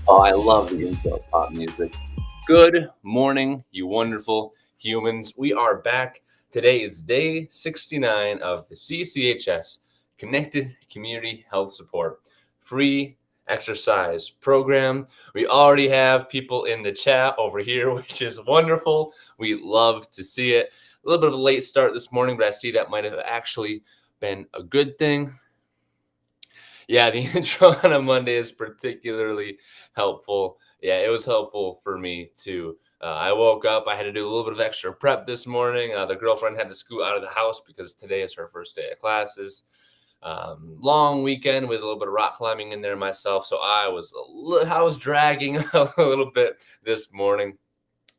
Oh, I love the intro pop music. Good morning, you wonderful humans. We are back. Today is day 69 of the CCHS Connected Community Health Support free exercise program. We already have people in the chat over here, which is wonderful. We love to see it. A little bit of a late start this morning, but I see that might have actually been a good thing. Yeah, the intro on a Monday is particularly helpful. Yeah, it was helpful for me too. I woke up, I had to do a little bit of extra prep this morning. The girlfriend had to scoot out of the house because today is her first day of classes. Long weekend with a little bit of rock climbing in there myself, so I was dragging a little bit this morning.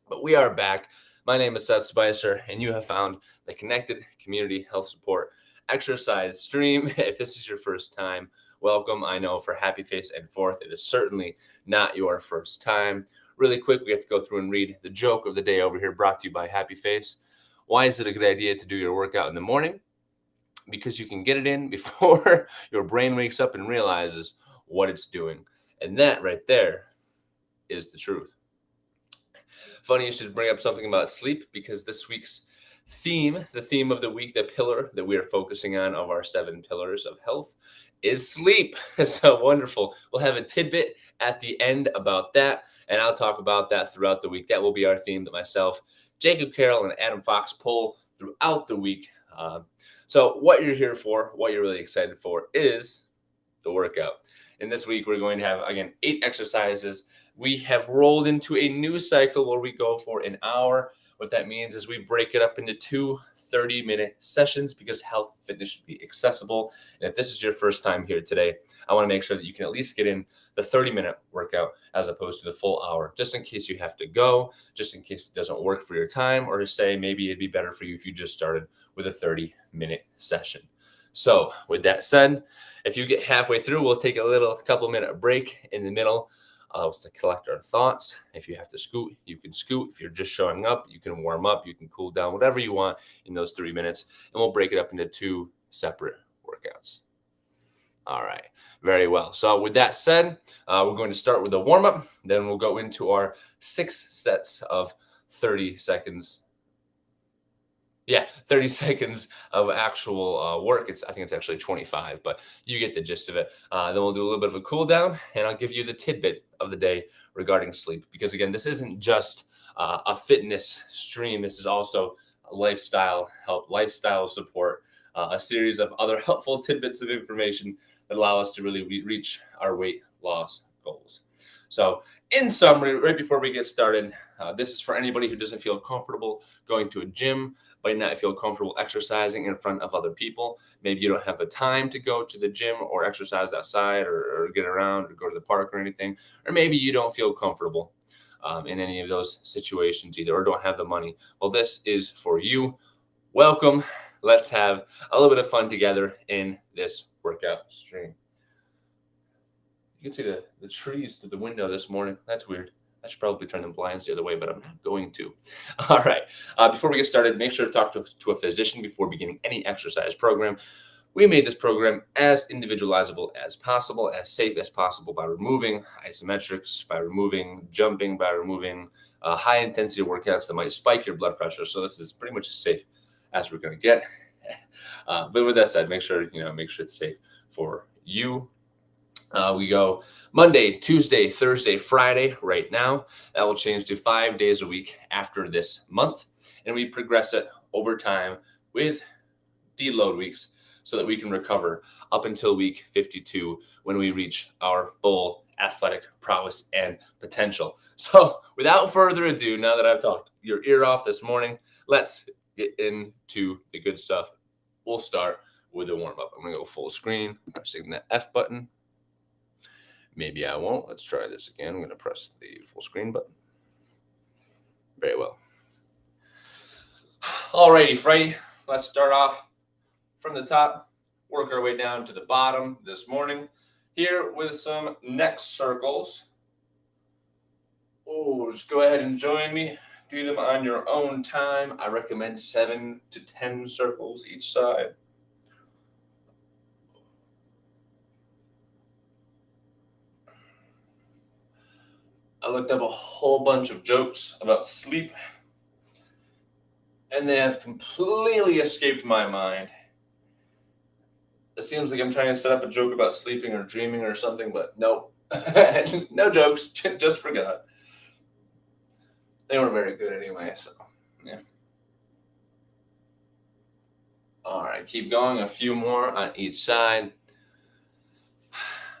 But we are back. My name is Seth Spicer, and you have found the Connected Community Health Support exercise stream. If this is your first time, welcome. I know for Happy Face and Fourth, it is certainly not your first time. Really quick, we have to go through and read the joke of the day over here, brought to you by Happy Face. Why is it a good idea to do your workout in the morning? Because you can get it in before your brain wakes up and realizes what it's doing. And that right there is the truth. Funny you should bring up something about sleep because this week's theme, the theme of the week, the pillar that we are focusing on of our 7 pillars of health is sleep. So wonderful. We'll have a tidbit at the end about that, and I'll talk about that throughout the week. That will be our theme that myself, Jacob Carroll, and Adam Fox pull throughout the week. So what you're here for, what you're really excited for is the workout. And this week we're going to have, again, 8 exercises. We have rolled into a new cycle where we go for an hour. What that means is we break it up into 2 30-minute sessions because health fitness should be accessible. And if this is your first time here today, I want to make sure that you can at least get in the 30-minute workout as opposed to the full hour, just in case you have to go, just in case it doesn't work for your time, or to say maybe it'd be better for you if you just started with a 30-minute session. So with that said, if you get halfway through, we'll take a couple minute break in the middle to collect our thoughts. If you have to scoot, you can scoot. If you're just showing up, you can warm up, you can cool down, whatever you want in those 3 minutes. And we'll break it up into 2 separate workouts. All right, very well. So with that said, we're going to start with a warm up. Then we'll go into our 6 sets of 30 seconds. Yeah, 30 seconds of actual work. I think it's actually 25, but you get the gist of it. Then we'll do a little bit of a cool down, and I'll give you the tidbit of the day regarding sleep. Because again, this isn't just a fitness stream. This is also a lifestyle help, lifestyle support, a series of other helpful tidbits of information that allow us to really reach our weight loss goals. So, in summary, right before we get started, this is for anybody who doesn't feel comfortable going to a gym, might not feel comfortable exercising in front of other people. Maybe you don't have the time to go to the gym or exercise outside or get around or go to the park or anything. Or maybe you don't feel comfortable in any of those situations either, or don't have the money. Well, this is for you. Welcome. Let's have a little bit of fun together in this workout stream. You can see the trees through the window this morning. That's weird. I should probably turn the blinds the other way, but I'm not going to. All right. Before we get started, make sure to talk to a physician before beginning any exercise program. We made this program as individualizable as possible, as safe as possible by removing isometrics, by removing jumping, by removing high intensity workouts that might spike your blood pressure. So this is pretty much as safe as we're going to get. But with that said, make sure it's safe for you. We go Monday, Tuesday, Thursday, Friday right now. That will change to 5 days a week after this month. And we progress it over time with deload weeks so that we can recover up until week 52 when we reach our full athletic prowess and potential. So without further ado, now that I've talked your ear off this morning, let's get into the good stuff. We'll start with a warm up. I'm going to go full screen, pressing that F button. Maybe I won't. Let's try this again. I'm going to press the full screen button. Very well. Alrighty, Friday. Let's start off from the top, work our way down to the bottom this morning here with some neck circles. Oh, just go ahead and join me. Do them on your own time. I recommend 7 to 10 circles each side. I looked up a whole bunch of jokes about sleep, and they have completely escaped my mind. It seems like I'm trying to set up a joke about sleeping or dreaming or something, but nope. No jokes, just forgot. They weren't very good anyway, so yeah. All right, keep going. A few more on each side.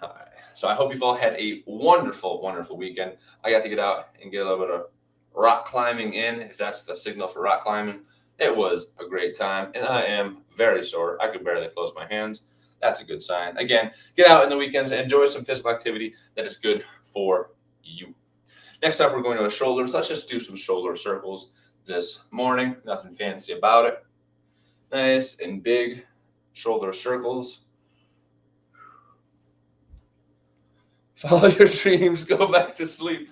All right. So I hope you've all had a wonderful, wonderful weekend. I got to get out and get a little bit of rock climbing in, if that's the signal for rock climbing. It was a great time, and I am very sore. I could barely close my hands. That's a good sign. Again, get out in the weekends and enjoy some physical activity that is good for you. Next up, we're going to a shoulders. Let's just do some shoulder circles this morning. Nothing fancy about it. Nice and big shoulder circles. Follow your dreams. Go back to sleep.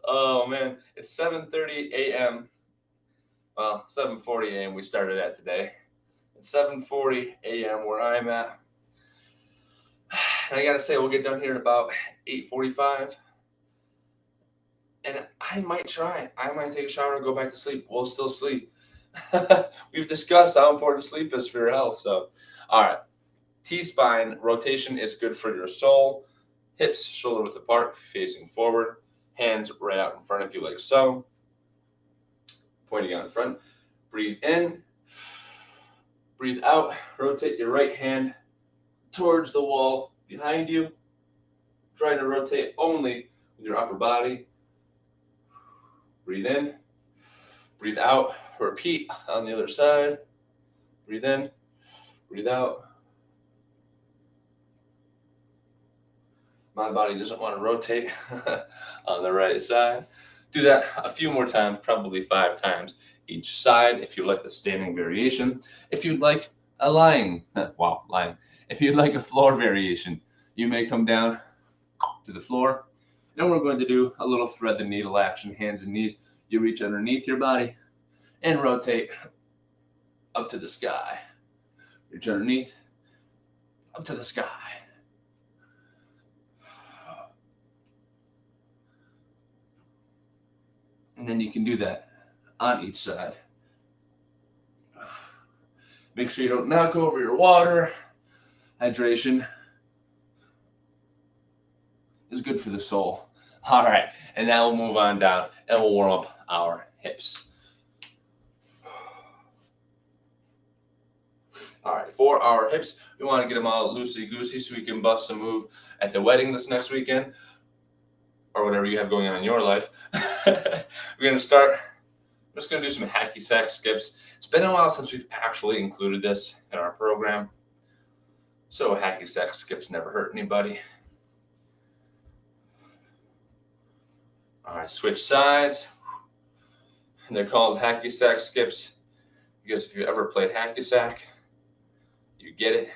Oh, man. It's 7:30 a.m. Well, 7:40 a.m. we started at today. It's 7:40 a.m. where I'm at. And I got to say, we'll get done here at about 8:45. And I might try. I might take a shower and go back to sleep. We'll still sleep. We've discussed how important sleep is for your health. So, all right. T-spine rotation is good for your soul. Hips shoulder width apart, facing forward. Hands right out in front of you like so. Pointing out in front. Breathe in. Breathe out. Rotate your right hand towards the wall behind you. Try to rotate only with your upper body. Breathe in. Breathe out. Repeat on the other side. Breathe in. Breathe out. My body doesn't want to rotate on the right side. Do that a few more times, probably 5 times each side if you like the standing variation. If you'd like a lying. If you'd like a floor variation, you may come down to the floor. And we're going to do a little thread the needle action, hands and knees. You reach underneath your body and rotate up to the sky. Reach underneath, up to the sky. And then you can do that on each side. Make sure you don't knock over your water. Hydration is good for the soul. All right, and now we'll move on down and we'll warm up our hips. All right, for our hips, we want to get them all loosey-goosey so we can bust a move at the wedding this next weekend or whatever you have going on in your life. We're going to start. I'm just going to do some hacky sack skips. It's been a while since we've actually included this in our program. So hacky sack skips never hurt anybody. All right, switch sides. And they're called hacky sack skips because if you ever played hacky sack, you get it.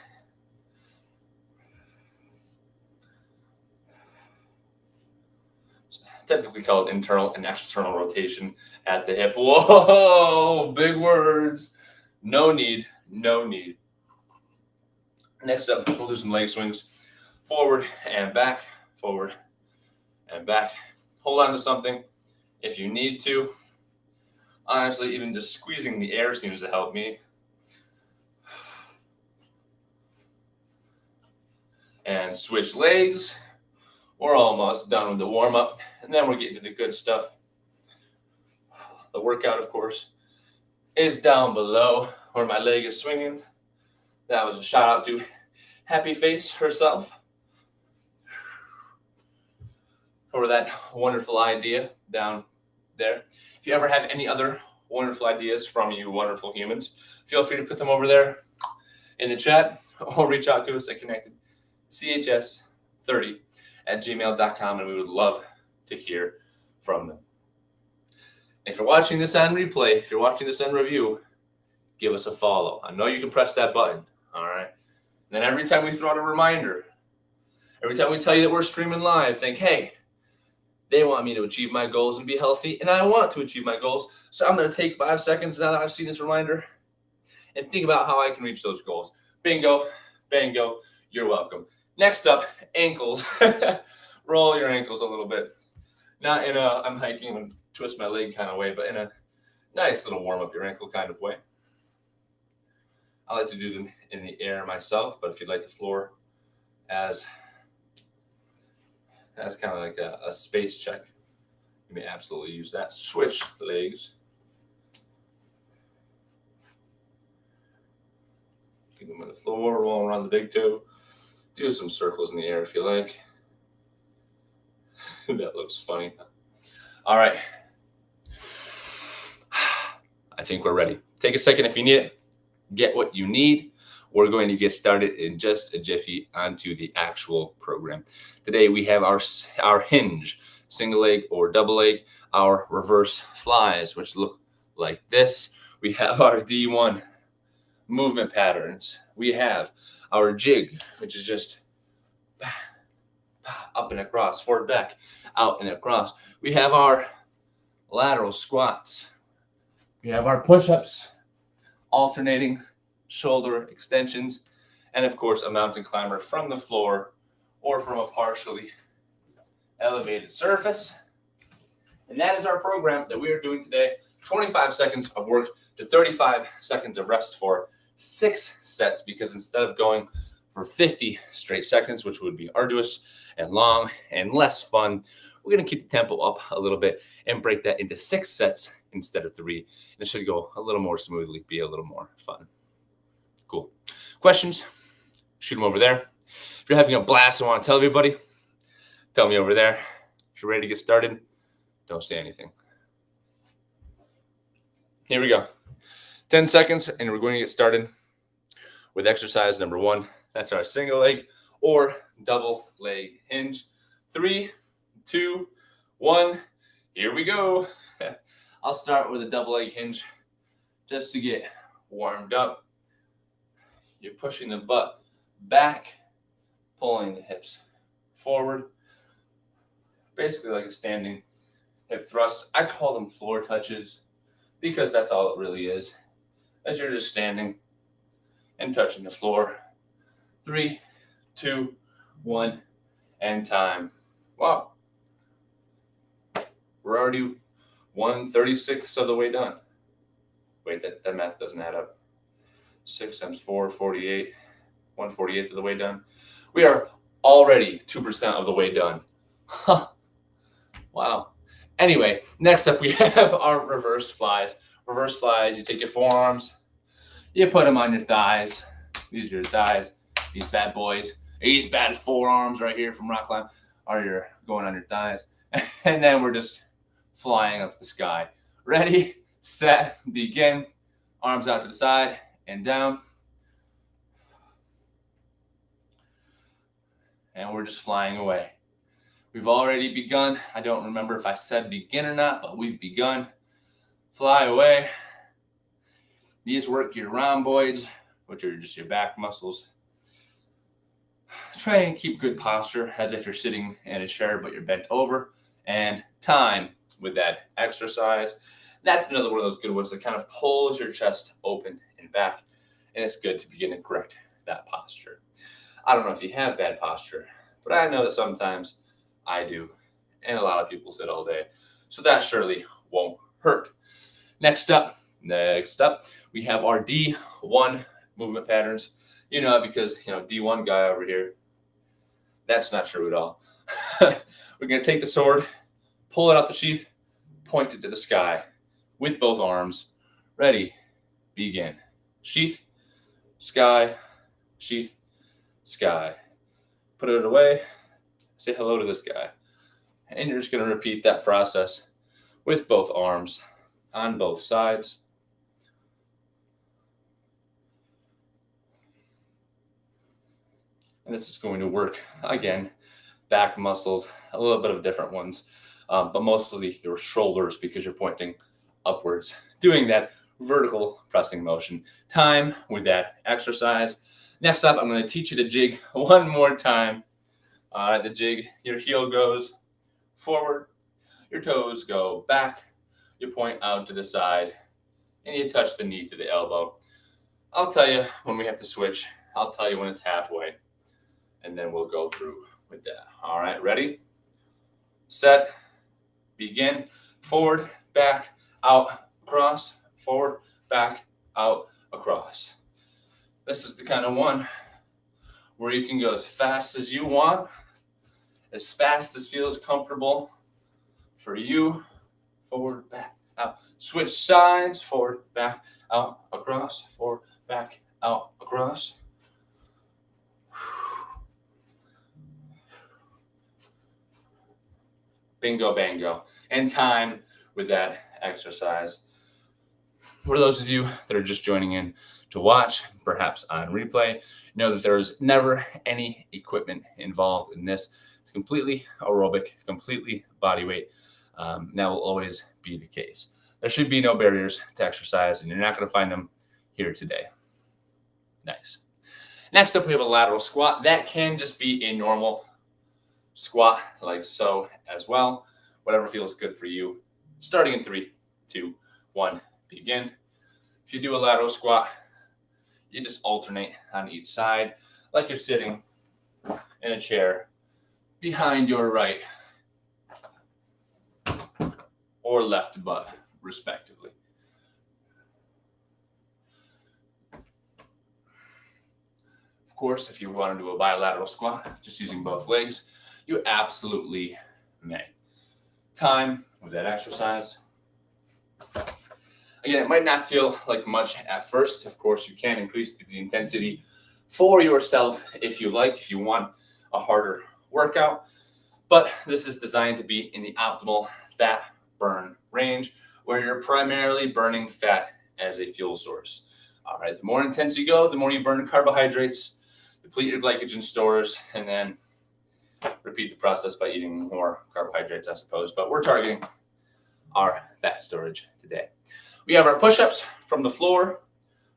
It's technically called internal and external rotation at the hip. Whoa, big words. No need. Next up, we'll do some leg swings. Forward and back, forward and back. Hold on to something if you need to. Honestly, even just squeezing the air seems to help me. And switch legs. We're almost done with the warm-up, and then we're getting to the good stuff. The workout, of course, is down below where my leg is swinging. That was a shout out to Happy Face herself for that wonderful idea down there. If you ever have any other wonderful ideas from you wonderful humans, feel free to put them over there in the chat or reach out to us at connectedchs30@gmail.com, and we would love to hear from them. If you're watching this on replay, if you're watching this on review, give us a follow. I know you can press that button, all right? And then every time we throw out a reminder, every time we tell you that we're streaming live, think, hey, they want me to achieve my goals and be healthy, and I want to achieve my goals. So I'm going to take 5 seconds now that I've seen this reminder and think about how I can reach those goals. Bingo, bango, you're welcome. Next up, ankles. roll your ankles a little bit. Not in a I'm hiking and twist my leg kind of way, but in a nice little warm up your ankle kind of way. I like to do them in the air myself, but if you'd like the floor as kind of like a space check, you may absolutely use that. Switch legs. Keep them on the floor, roll around the big toe. Do some circles in the air if you like. That looks funny. All right. I think we're ready. Take a second if you need it. Get what you need. We're going to get started in just a jiffy onto the actual program. Today we have our hinge, single leg or double leg, our reverse flies, which look like this. We have our D1 movement patterns. We have our jig, which is just up and across, forward, back, out and across. We have our lateral squats. We have our push-ups, alternating shoulder extensions, and of course a mountain climber from the floor or from a partially elevated surface. And that is our program that we are doing today. 25 seconds of work to 35 seconds of rest for 6 sets, because instead of going for 50 straight seconds, which would be arduous and long and less fun, we're going to keep the tempo up a little bit and break that into 6 sets instead of 3. And it should go a little more smoothly, be a little more fun. Cool. Questions? Shoot them over there. If you're having a blast and want to tell everybody, tell me over there. If you're ready to get started, don't say anything. Here we go. 10 seconds, and we're going to get started with exercise number 1. That's our single leg or double leg hinge. 3, 2, 1. Here we go. I'll start with a double leg hinge just to get warmed up. You're pushing the butt back, pulling the hips forward. Basically like a standing hip thrust. I call them floor touches because that's all it really is. As you're just standing and touching the floor. 3, 2, 1, and time. Wow. We're already 1/36 of the way done. Wait, that math doesn't add up. 6 times 4, 48. 1/48 of the way done. We are already 2% of the way done. Huh. Wow. Anyway, next up we have our reverse flies. Reverse flies, you take your forearms, you put them on your thighs. These are your thighs, these bad boys. These bad forearms right here from rock climb are going on your thighs. And then we're just flying up the sky. Ready, set, begin. Arms out to the side and down. And we're just flying away. We've already begun. I don't remember if I said begin or not, but we've begun. Fly away. These work your rhomboids, which are just your back muscles. Try and keep good posture as if you're sitting in a chair, but you're bent over. And time with that exercise. That's another one of those good ones that kind of pulls your chest open and back. And it's good to begin to correct that posture. I don't know if you have bad posture, but I know that sometimes I do. And a lot of people sit all day. So that surely won't hurt. Next up, we have our D1 movement patterns. You know, because, D1 guy over here, that's not true at all. We're going to take the sword, pull it out the sheath, point it to the sky with both arms. Ready, begin. Sheath, sky, sheath, sky. Put it away, say hello to this guy. And you're just going to repeat that process with both arms on both sides. And this is going to work, again, back muscles, a little bit of different ones, but mostly your shoulders because you're pointing upwards, doing that vertical pressing motion. Time with that exercise. Next up, I'm going to teach you to jig one more time. The jig, your heel goes forward, your toes go back, you point out to the side, and you touch the knee to the elbow. I'll tell you when we have to switch. I'll tell you when it's halfway, and then we'll go through with that. All right, ready? set, begin, forward, back, out, across, forward, back, out, across. This is the kind of one where you can go as fast as you want, as fast as feels comfortable for you. Forward, back, out. Switch sides, forward, back, out, across, forward, back, out, across. Bingo, bango. And time with that exercise. For those of you that are just joining in to watch, perhaps on replay, know that there is never any equipment involved in this. It's completely aerobic, completely body weight. That will always be the case. There should be no barriers to exercise, and you're not going to find them here today. Nice. Next up, we have a lateral squat. That can just be a normal squat like so as well. Whatever feels good for you. Starting in 3, 2, 1, begin. If you do a lateral squat, you just alternate on each side like you're sitting in a chair behind your right or left butt, respectively. Of course, if you want to do a bilateral squat, just using both legs, you absolutely may. Time with that exercise. Again, it might not feel like much at first. Of course, you can increase the intensity for yourself if you like, if you want a harder workout. But this is designed to be in the optimal fat burn range where you're primarily burning fat as a fuel source. All right, the more intense you go, the more you burn carbohydrates, deplete your glycogen stores, and then repeat the process by eating more carbohydrates, I suppose. But we're targeting our fat storage today. We have our push-ups from the floor,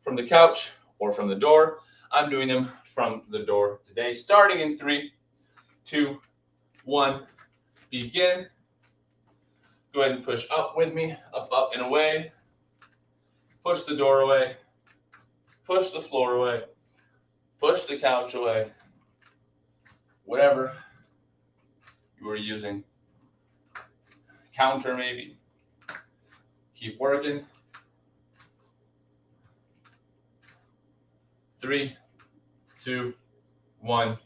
from the couch, or from the door. I'm doing them from the door today, starting in 3, 2, 1, begin. Go ahead and push up with me, up, up, and away. Push the door away. Push the floor away. Push the couch away. Whatever you are using. Counter maybe. Keep working. 3, 2, 1,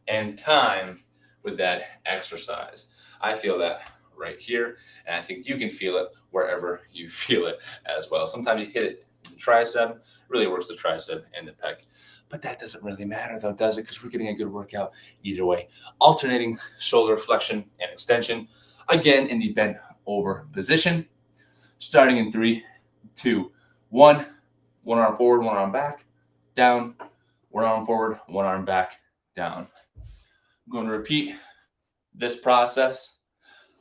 and time with that exercise. I feel that right here, and I think you can feel it wherever you feel it as well. Sometimes you hit it in the tricep, really works the tricep and the pec. But that doesn't really matter though, does it? Because we're getting a good workout either way. Alternating shoulder flexion and extension, again in the bent over position. Starting in 3, 2, 1. One arm forward, one arm back, down. One arm forward, one arm back, down. I'm going to repeat this process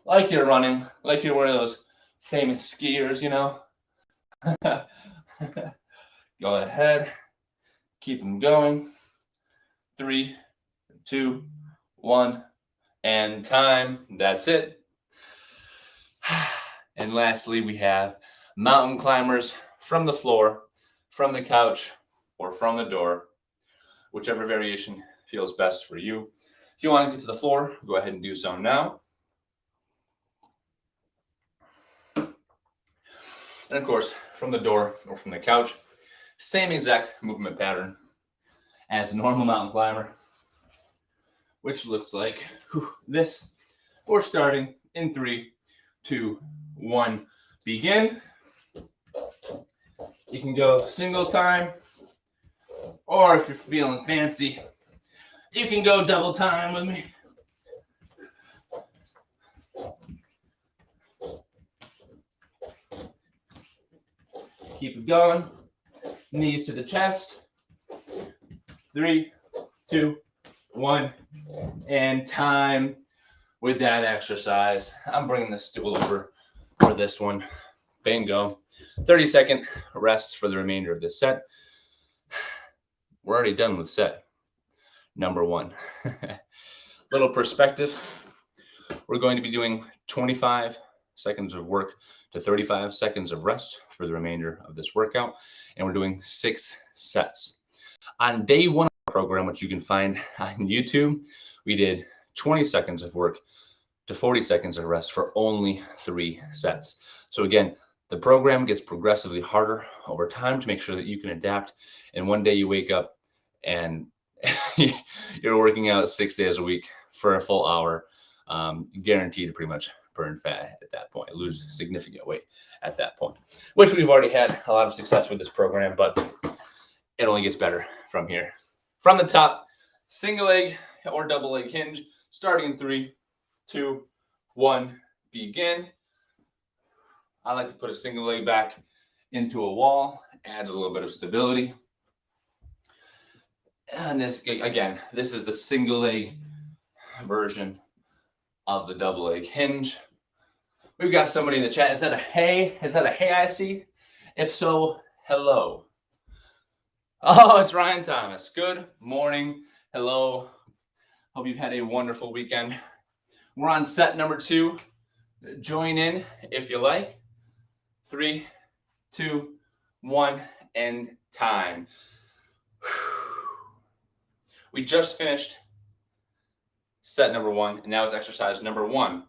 like you're running, like you're one of those famous skiers, you know. Go ahead. Keep them going. 3, 2, 1, and time. That's it. And lastly, we have mountain climbers from the floor, from the couch, or from the door, whichever variation feels best for you. If you want to get to the floor, go ahead and do so now. And of course, from the door or from the couch, same exact movement pattern as a normal mountain climber, which looks like this. We're starting in 3, 2, 1, begin. You can go single time, or if you're feeling fancy, you can go double time with me. Keep it going. Knees to the chest. 3, 2, 1, and time with that exercise. I'm bringing the stool over for this one. Bingo. 30-second rest for the remainder of this set. We're already done with set number 1. Little perspective. We're going to be doing 25 seconds of work to 35 seconds of rest for the remainder of this workout. And we're doing 6 sets. On day 1 of the program, which you can find on YouTube, we did 20 seconds of work to 40 seconds of rest for only 3 sets. So again, the program gets progressively harder over time to make sure that you can adapt. And one day you wake up and you're working out 6 days a week for a full hour, guaranteed to pretty much burn fat at that point, lose significant weight at that point, which we've already had a lot of success with this program, but it only gets better from here. From the top, single leg or double leg hinge, starting in 3, 2, 1, begin. I like to put a single leg back into a wall, adds a little bit of stability. And this, again, this is the single leg version of the double leg hinge. We've got somebody in the chat. Is that a hey? Is that a hey I see? If so, hello. Oh, it's Ryan Thomas. Good morning. Hello. Hope you've had a wonderful weekend. We're on set number 2. Join in if you like. 3, 2, 1, and time. We just finished set number 1, and now it's exercise number 1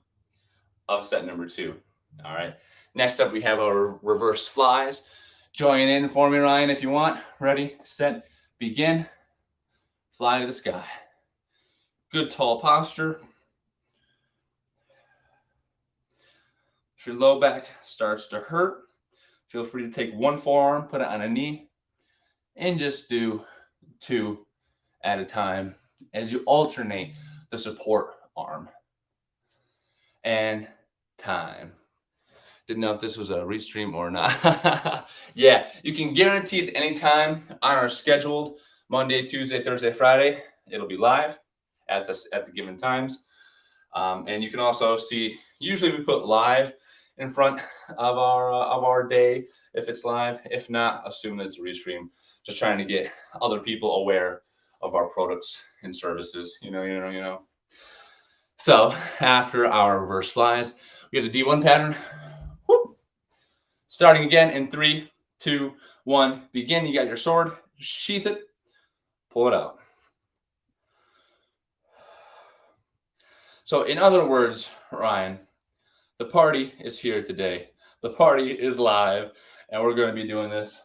of set number 2. All right. Next up, we have our reverse flies. Join in for me, Ryan, if you want. Ready, set, begin. Fly to the sky. Good tall posture. If your low back starts to hurt, feel free to take one forearm, put it on a knee, and just do 2 at a time as you alternate the support arm. And time. Didn't know if this was a restream or not. Yeah, you can guarantee that anytime on our scheduled Monday, Tuesday, Thursday, Friday, it'll be live at the given times. And you can also see, usually we put live in front of our day if it's live. If not, assume that it's a restream. Just trying to get other people aware of our products and services. You know. So after our reverse flies, we have the D1 pattern. Whoop. Starting again in 3, 2, 1, begin. You got your sword, sheath it, pull it out. So in other words, Ryan, the party is here today. The party is live, and we're going to be doing this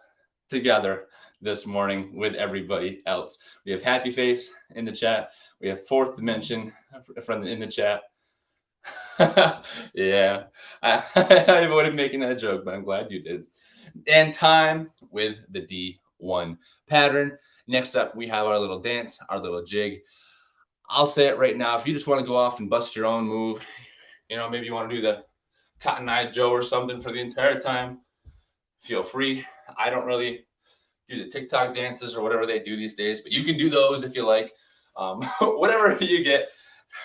together this morning with everybody else. We have Happy Face in the chat. We have Fourth Dimension in the chat. Yeah, I avoided making that joke, but I'm glad you did. And time with the D1 pattern. Next up, we have our little dance, our little jig. I'll say it right now. If you just want to go off and bust your own move, maybe you want to do the Cotton Eye Joe or something for the entire time, feel free. I don't really do the TikTok dances or whatever they do these days, but you can do those if you like. Whatever you get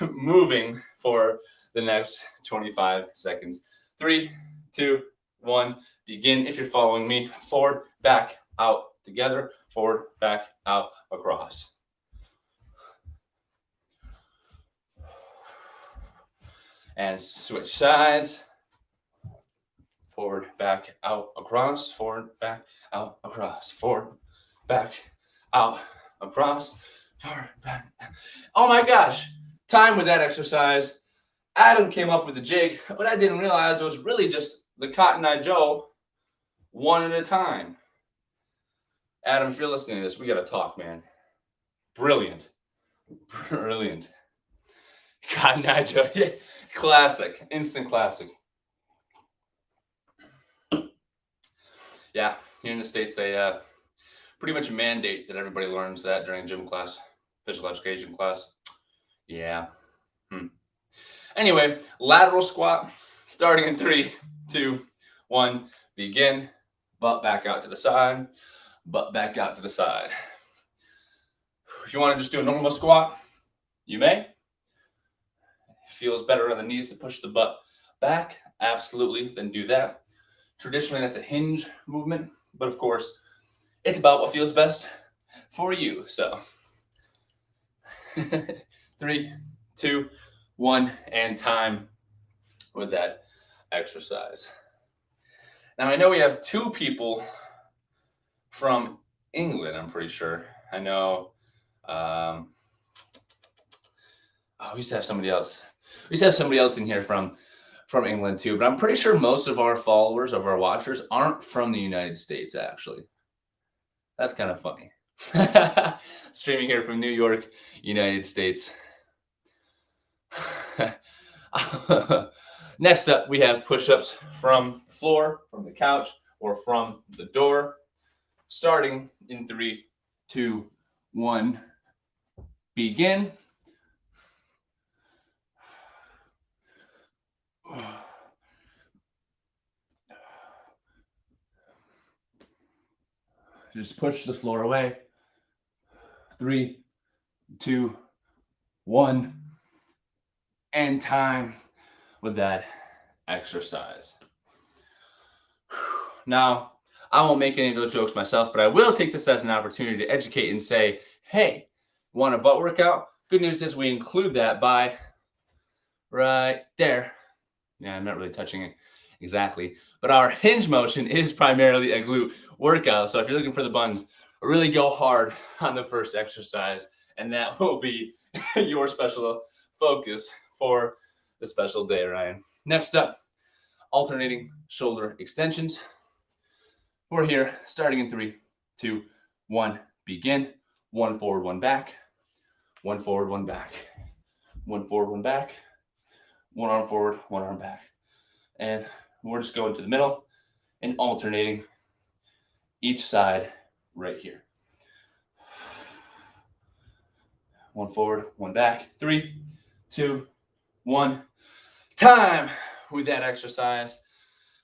moving for the next 25 seconds. 3, 2, 1, begin. If you're following me, forward, back, out, together, forward, back, out, across. And switch sides. Forward, back, out, across. Forward, back, out, across. Forward, back, out, across. Forward, back. Oh my gosh. Time with that exercise. Adam came up with the jig, but I didn't realize it was really just the Cotton Eye Joe one at a time. Adam, if you're listening to this, we got to talk, man. Brilliant. Brilliant. Cotton Eye Joe. Classic. Instant classic. Yeah, here in the States, they pretty much mandate that everybody learns that during gym class, physical education class. Yeah. Anyway, lateral squat, starting in 3, 2, 1, begin. Butt back out to the side, butt back out to the side. If you want to just do a normal squat, you may. It feels better on the knees to push the butt back, absolutely, then do that. Traditionally, that's a hinge movement, but of course, it's about what feels best for you. So 3, 2, 1, and time with that exercise. Now, I know we have 2 people from England, I'm pretty sure. I know, we used to have somebody else. We just have somebody else in here from England too, but I'm pretty sure most of our followers, of our watchers, aren't from the United States, actually. That's kind of funny. Streaming here from New York, United States. Next up, we have push-ups from the floor, from the couch, or from the door. Starting in 3, 2, 1, begin. Just push the floor away. 3, 2, 1, and time with that exercise. Now, I won't make any of those jokes myself, but I will take this as an opportunity to educate and say, hey, want a butt workout? Good news is we include that by right there. Yeah, I'm not really touching it exactly, but our hinge motion is primarily a glute workout. So if you're looking for the buns, really go hard on the first exercise, and that will be your special focus for the special day, Ryan. Next up, alternating shoulder extensions. We're here starting in 3, 2, 1, begin. 1 forward, 1 back. 1 forward, 1 back. 1 forward, 1 back. 1 arm forward, 1 arm back. And we're just going to the middle and alternating each side right here. 1 forward, 1 back. 3, 2, 1. Time with that exercise.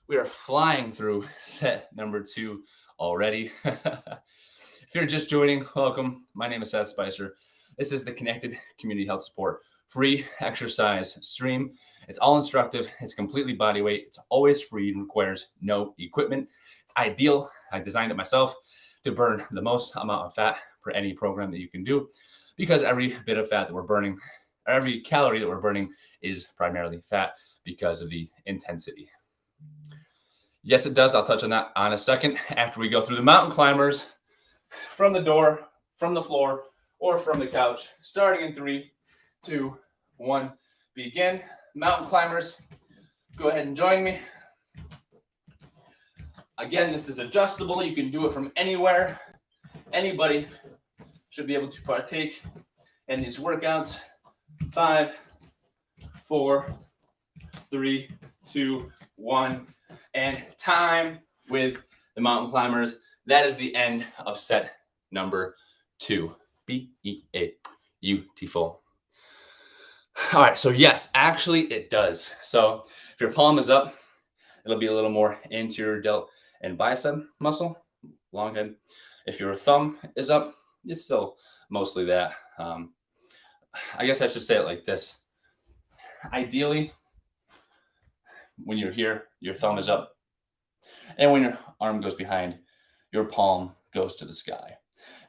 We are flying through set number 2 already. If you're just joining, welcome. My name is Seth Spicer. This is the Connected Community Health Support free exercise stream. It's all instructive. It's completely body weight. It's always free and requires no equipment. It's ideal. I designed it myself to burn the most amount of fat for any program that you can do, because every bit of fat that we're burning, or every calorie that we're burning, is primarily fat because of the intensity. Yes, it does. I'll touch on that on a second after we go through the mountain climbers from the door, from the floor, or from the couch. Starting in 3, 2, 1, begin. Mountain climbers, go ahead and join me. Again, this is adjustable. You can do it from anywhere. Anybody should be able to partake in these workouts. 5, 4, 3, 2, 1, and time with the mountain climbers. That is the end of set number 2. Beautiful. All right, so yes, actually it does. So if your palm is up, it'll be a little more anterior delt and bicep muscle, long head. If your thumb is up, it's still mostly that. I guess I should say it like this. Ideally, when you're here, your thumb is up. And when your arm goes behind, your palm goes to the sky.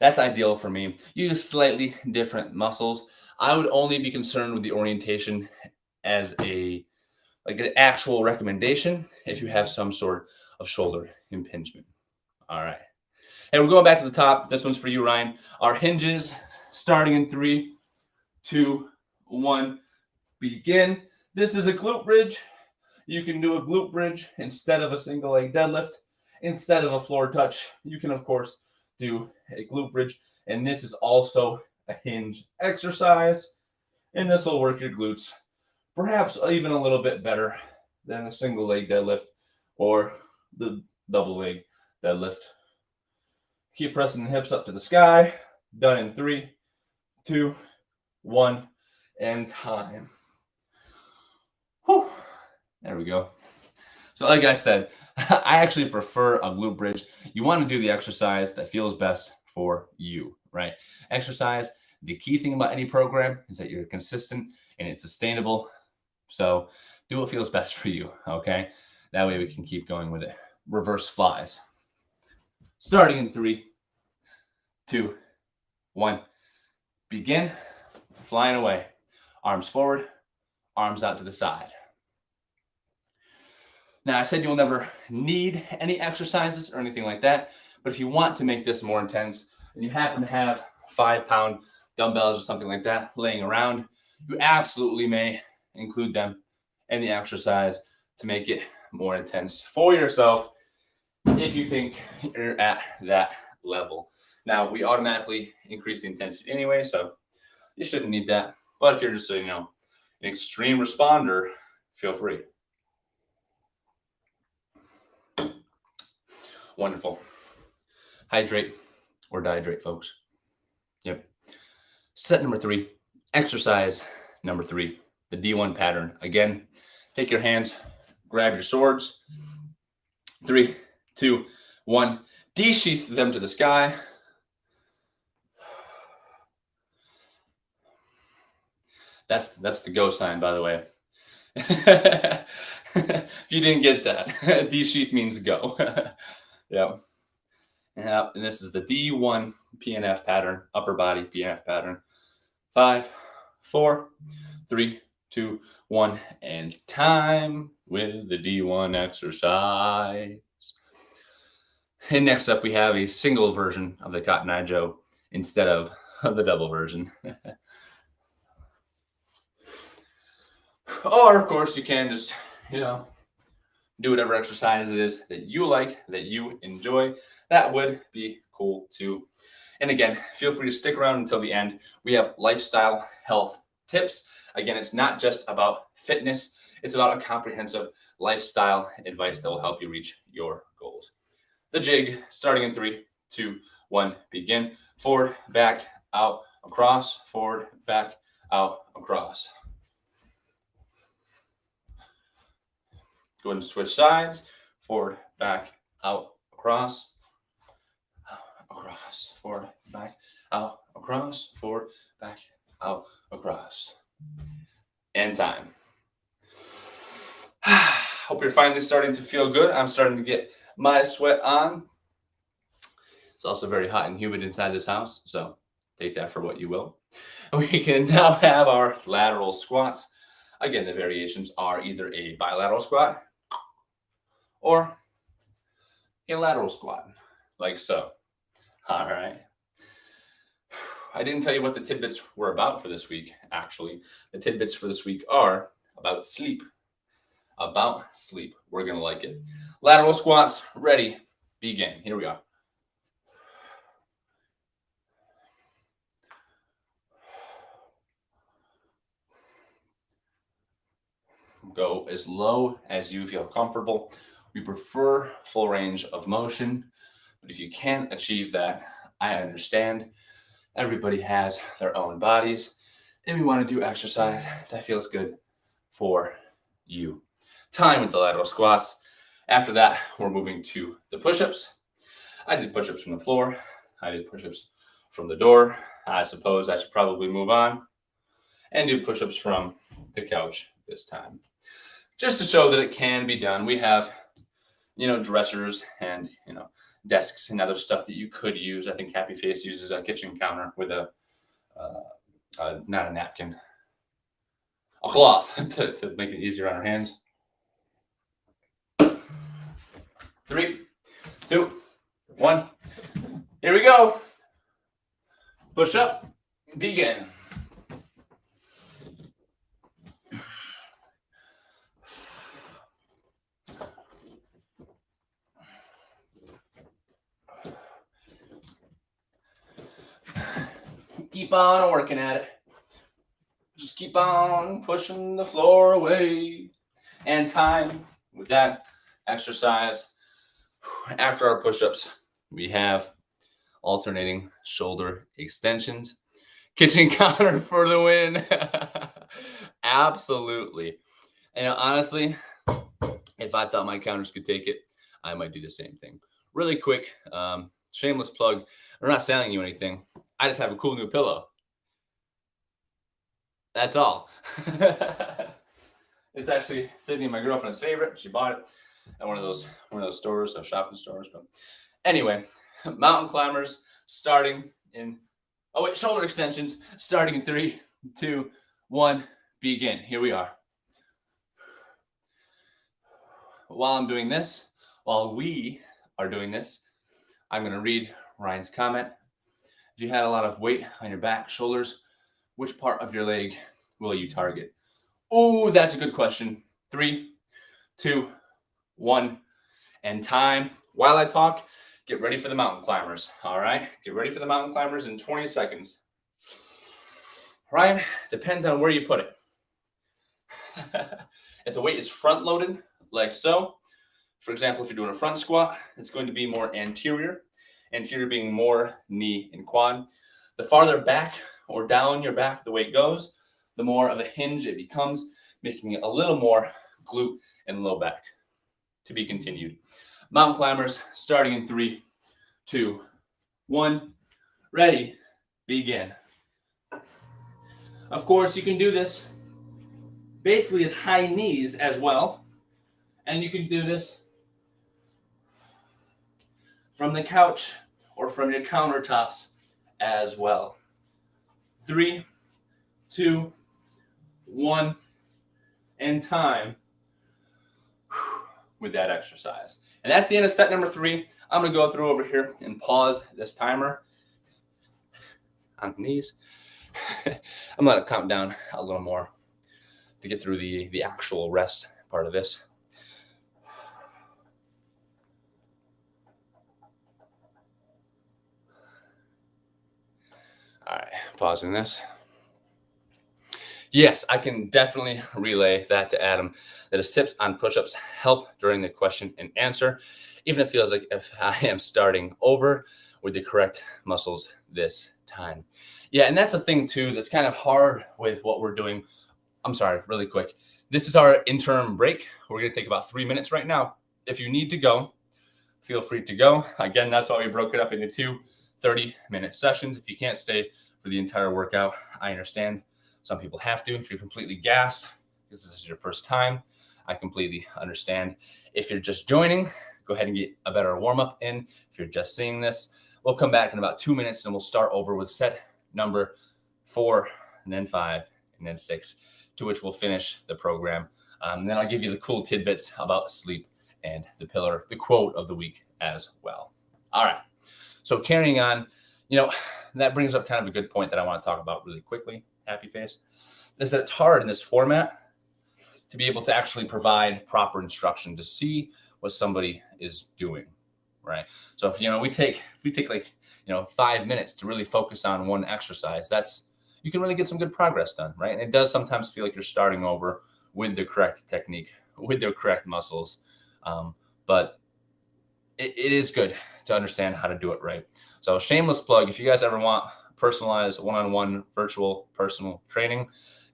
That's ideal for me. You use slightly different muscles. I would only be concerned with the orientation as an actual recommendation if you have some sort of shoulder impingement. All right. And we're going back to the top. This one's for you, Ryan. Our hinges starting in 3, 2, 1, begin. This is a glute bridge. You can do a glute bridge instead of a single leg deadlift, instead of a floor touch. You can, of course, do a glute bridge. And this is also a hinge exercise. And this will work your glutes perhaps even a little bit better than a single leg deadlift or the double leg deadlift. Keep pressing the hips up to the sky. Done in 3, 2, 1, and time. Whew. There we go. So like I said, I actually prefer a glute bridge. You want to do the exercise that feels best for you, right? Exercise, the key thing about any program is that you're consistent and it's sustainable. So do what feels best for you, okay? That way we can keep going with it. Reverse flies. Starting in 3, 2, 1. Begin. Flying away. Arms forward, arms out to the side. Now, I said you'll never need any exercises or anything like that, but if you want to make this more intense and you happen to have 5-pound dumbbells or something like that laying around, you absolutely may include them in the exercise to make it more intense for yourself if you think you're at that level. Now, we automatically increase the intensity anyway, so you shouldn't need that. But if you're just, an extreme responder, feel free. Wonderful. Hydrate or dehydrate, folks. Yep. Set number 3, exercise number 3, the D1 pattern. Again, take your hands, grab your swords. 3, 2, 1. Desheath them to the sky. That's the go sign, by the way. If you didn't get that, desheath means go. Yep. And this is the D1 PNF pattern, upper body PNF pattern. 5, 4, 3, 2, 1, and time with the D1 exercise. And next up, we have a single version of the Cotton Eye Joe instead of the double version. Or, of course, you can just, do whatever exercise it is that you like, that you enjoy. That would be cool too. And again, feel free to stick around until the end. We have lifestyle health tips. Again, it's not just about fitness. It's about a comprehensive lifestyle advice that will help you reach your goals. The jig, starting in 3, 2, 1, begin. Forward, back, out, across. Forward, back, out, across. Go ahead and switch sides. Forward, back, out, across. Across. Forward, back, out, across. Forward, back, out, across. And time. Hope you're finally starting to feel good. I'm starting to get my sweat on. It's also very hot and humid inside this house, so take that for what you will. We can now have our lateral squats. Again, the variations are either a bilateral squat or a lateral squat, like so. All right. I didn't tell you what the tidbits were about for this week, actually. The tidbits for this week are about sleep. About sleep. We're going to like it. Lateral squats, ready, begin. Here we are. Go as low as you feel comfortable. We prefer full range of motion, but if you can't achieve that, I understand. Everybody has their own bodies, and we want to do exercise that feels good for you. Time with the lateral squats. After that, we're moving to the push-ups. I did push-ups from the floor. I did push-ups from the door. I suppose I should probably move on and do push-ups from the couch this time, just to show that it can be done. We have, dressers and, desks and other stuff that you could use. I think Happy Face uses a kitchen counter with not a napkin, a cloth to make it easier on our hands. 3, 2, 1. Here we go. Push up, begin. Keep on working at it. Just keep on pushing the floor away. And time with that exercise. After our push-ups, we have alternating shoulder extensions. Kitchen counter for the win. Absolutely. And honestly, if I thought my counters could take it, I might do the same thing. Really quick, shameless plug. We're not selling you anything. I just have a cool new pillow. That's all. It's actually Sydney, my girlfriend's favorite. She bought it at one of those stores, those shopping stores. But anyway, mountain climbers starting in, shoulder extensions starting in 3, 2, 1, begin. Here we are. While we are doing this, I'm going to read Ryan's comment. If you had a lot of weight on your back, shoulders, which part of your leg will you target? Ooh, that's a good question. 3, 2, 1, and time. While I talk, get ready for the mountain climbers. All right, get ready for the mountain climbers in 20 seconds. Ryan, depends on where you put it. If the weight is front loaded, like so, for example, if you're doing a front squat, it's going to be more anterior, anterior being more knee and quad. The farther back or down your back the weight goes, the more of a hinge it becomes, making it a little more glute and low back. To be continued. Mountain climbers starting in 3, 2, 1. Ready, begin. Of course, you can do this basically as high knees as well. And you can do this from the couch or from your countertops as well. 3, 2, 1, and time with that exercise. And that's the end of set number 3. I'm going to go through over here and pause this timer on the knees. I'm going to count down a little more to get through the actual rest part of this. All right, pausing this. Yes, I can definitely relay that to Adam, that his tips on push-ups help during the question and answer, even if it feels like if I am starting over with the correct muscles this time. Yeah, and that's a thing too that's kind of hard with what we're doing. I'm sorry, really quick. This is our interim break. We're going to take about 3 minutes right now. If you need to go, feel free to go. Again, that's why we broke it up into 2 30-minute sessions. If you can't stay for the entire workout, I understand. Some people have to. If you're completely gassed, this is your first time, I completely understand. If you're just joining, go ahead and get a better warm-up in. If you're just seeing this, we'll come back in about 2 minutes and we'll start over with set number 4, and then 5, and then 6, to which we'll finish the program. Then I'll give you the cool tidbits about sleep and the pillar, the quote of the week as well. All right. So carrying on, that brings up kind of a good point that I want to talk about really quickly, Happy Face, is that it's hard in this format to be able to actually provide proper instruction to see what somebody is doing, right? So if we take 5 minutes to really focus on one exercise, you can really get some good progress done, right? And it does sometimes feel like you're starting over with the correct technique, with the correct muscles, but it is good to understand how to do it right. So shameless plug, if you guys ever want personalized one-on-one virtual personal training,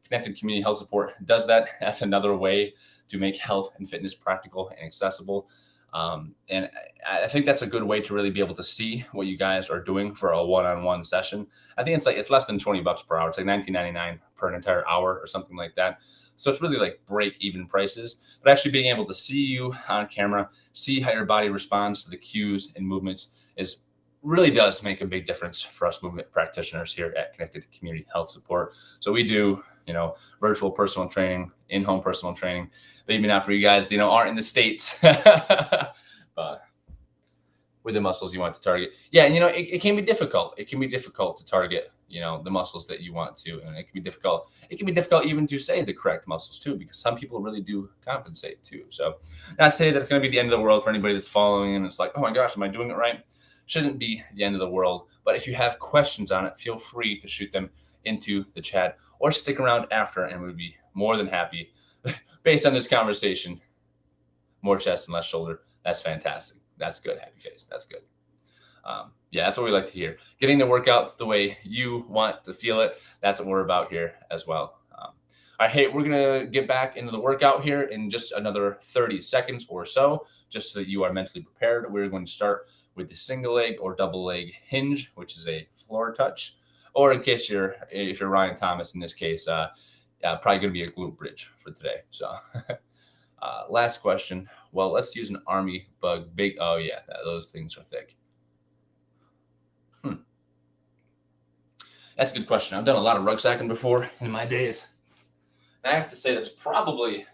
Connected Community Health Support does that. That's another way to make health and fitness practical and accessible. And I think that's a good way to really be able to see what you guys are doing for a one-on-one session. I think it's less than $20 per hour. It's like $19.99 per an entire hour or something like that. So it's really like break-even prices. But actually being able to see you on camera, see how your body responds to the cues and movements really does make a big difference for us movement practitioners here at Connected Community Health Support. So we do, virtual personal training, in-home personal training. Maybe not for you guys, aren't in the States, but with the muscles you want to target. Yeah, it can be difficult. It can be difficult to target, the muscles that you want to, and it can be difficult. It can be difficult even to say the correct muscles too, because some people really do compensate too. So not to say that it's going to be the end of the world for anybody that's following and it's like, oh my gosh, am I doing it right? Shouldn't be the end of the world. But if you have questions on it, feel free to shoot them into the chat or stick around after, and we'd be more than happy. Based on this conversation, more chest and less shoulder. That's fantastic. That's good, Happy Face. That's good. Yeah, that's what we like to hear. Getting the workout the way you want to feel it. That's what we're about here as well. All right, hey, we're going to get back into the workout here in just another 30 seconds or so, just so that you are mentally prepared. We're going to start with the single leg or double leg hinge, which is a floor touch, or in case if you're Ryan Thomas in this case, probably going to be a glute bridge for today. So last question. Well, let's use an army bug. Oh yeah, those things are thick. That's a good question. I've done a lot of rucksacking before in my days. And I have to say that's probably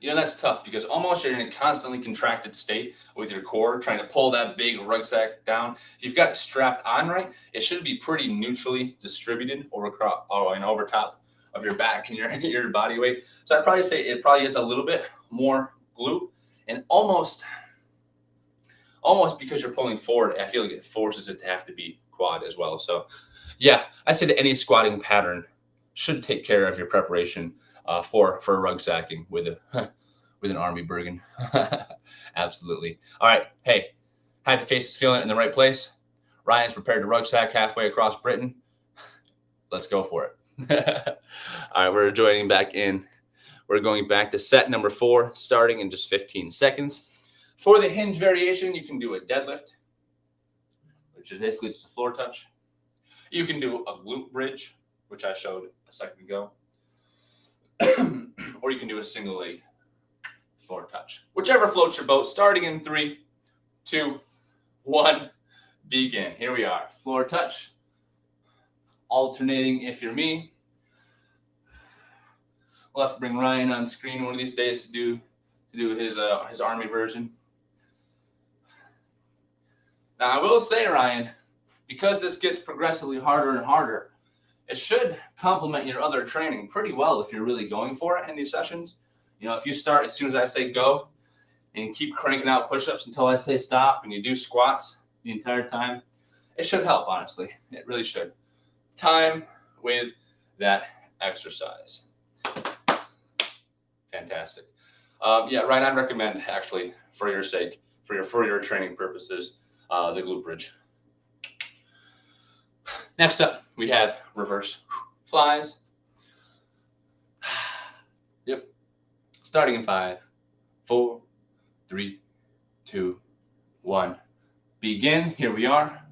That's tough because almost you're in a constantly contracted state with your core trying to pull that big rucksack down. If you've got it strapped on right, it should be pretty neutrally distributed over top of your back and your body weight. So I'd probably say it probably is a little bit more glute, and almost because you're pulling forward, I feel like it forces it to have to be quad as well. So yeah, I say that any squatting pattern should take care of your preparation for rucksacking with an Army Bergen. Absolutely. All right. Hey, happy face is feeling it in the right place. Ryan's prepared to rucksack halfway across Britain. Let's go for it. All right, we're joining back in. We're going back to set number 4, starting in just 15 seconds. For the hinge variation, you can do a deadlift, which is basically just a floor touch. You can do a glute bridge, which I showed a second ago. Or you can do a single leg floor touch. Whichever floats your boat, starting in 3, 2, 1, begin. Here we are. Floor touch. Alternating if you're me. We'll have to bring Ryan on screen one of these days to do his Army version. Now, I will say, Ryan, because this gets progressively harder and harder, it should complement your other training pretty well if you're really going for it in these sessions. If you start as soon as I say go and you keep cranking out push-ups until I say stop and you do squats the entire time, it should help, honestly. It really should. Time with that exercise. Fantastic. Ryan, I'd recommend, actually, for your sake, for your training purposes, the glute bridge. Next up, we have reverse flies. Yep. Starting in 5, 4, 3, 2, 1. Begin. Here we are.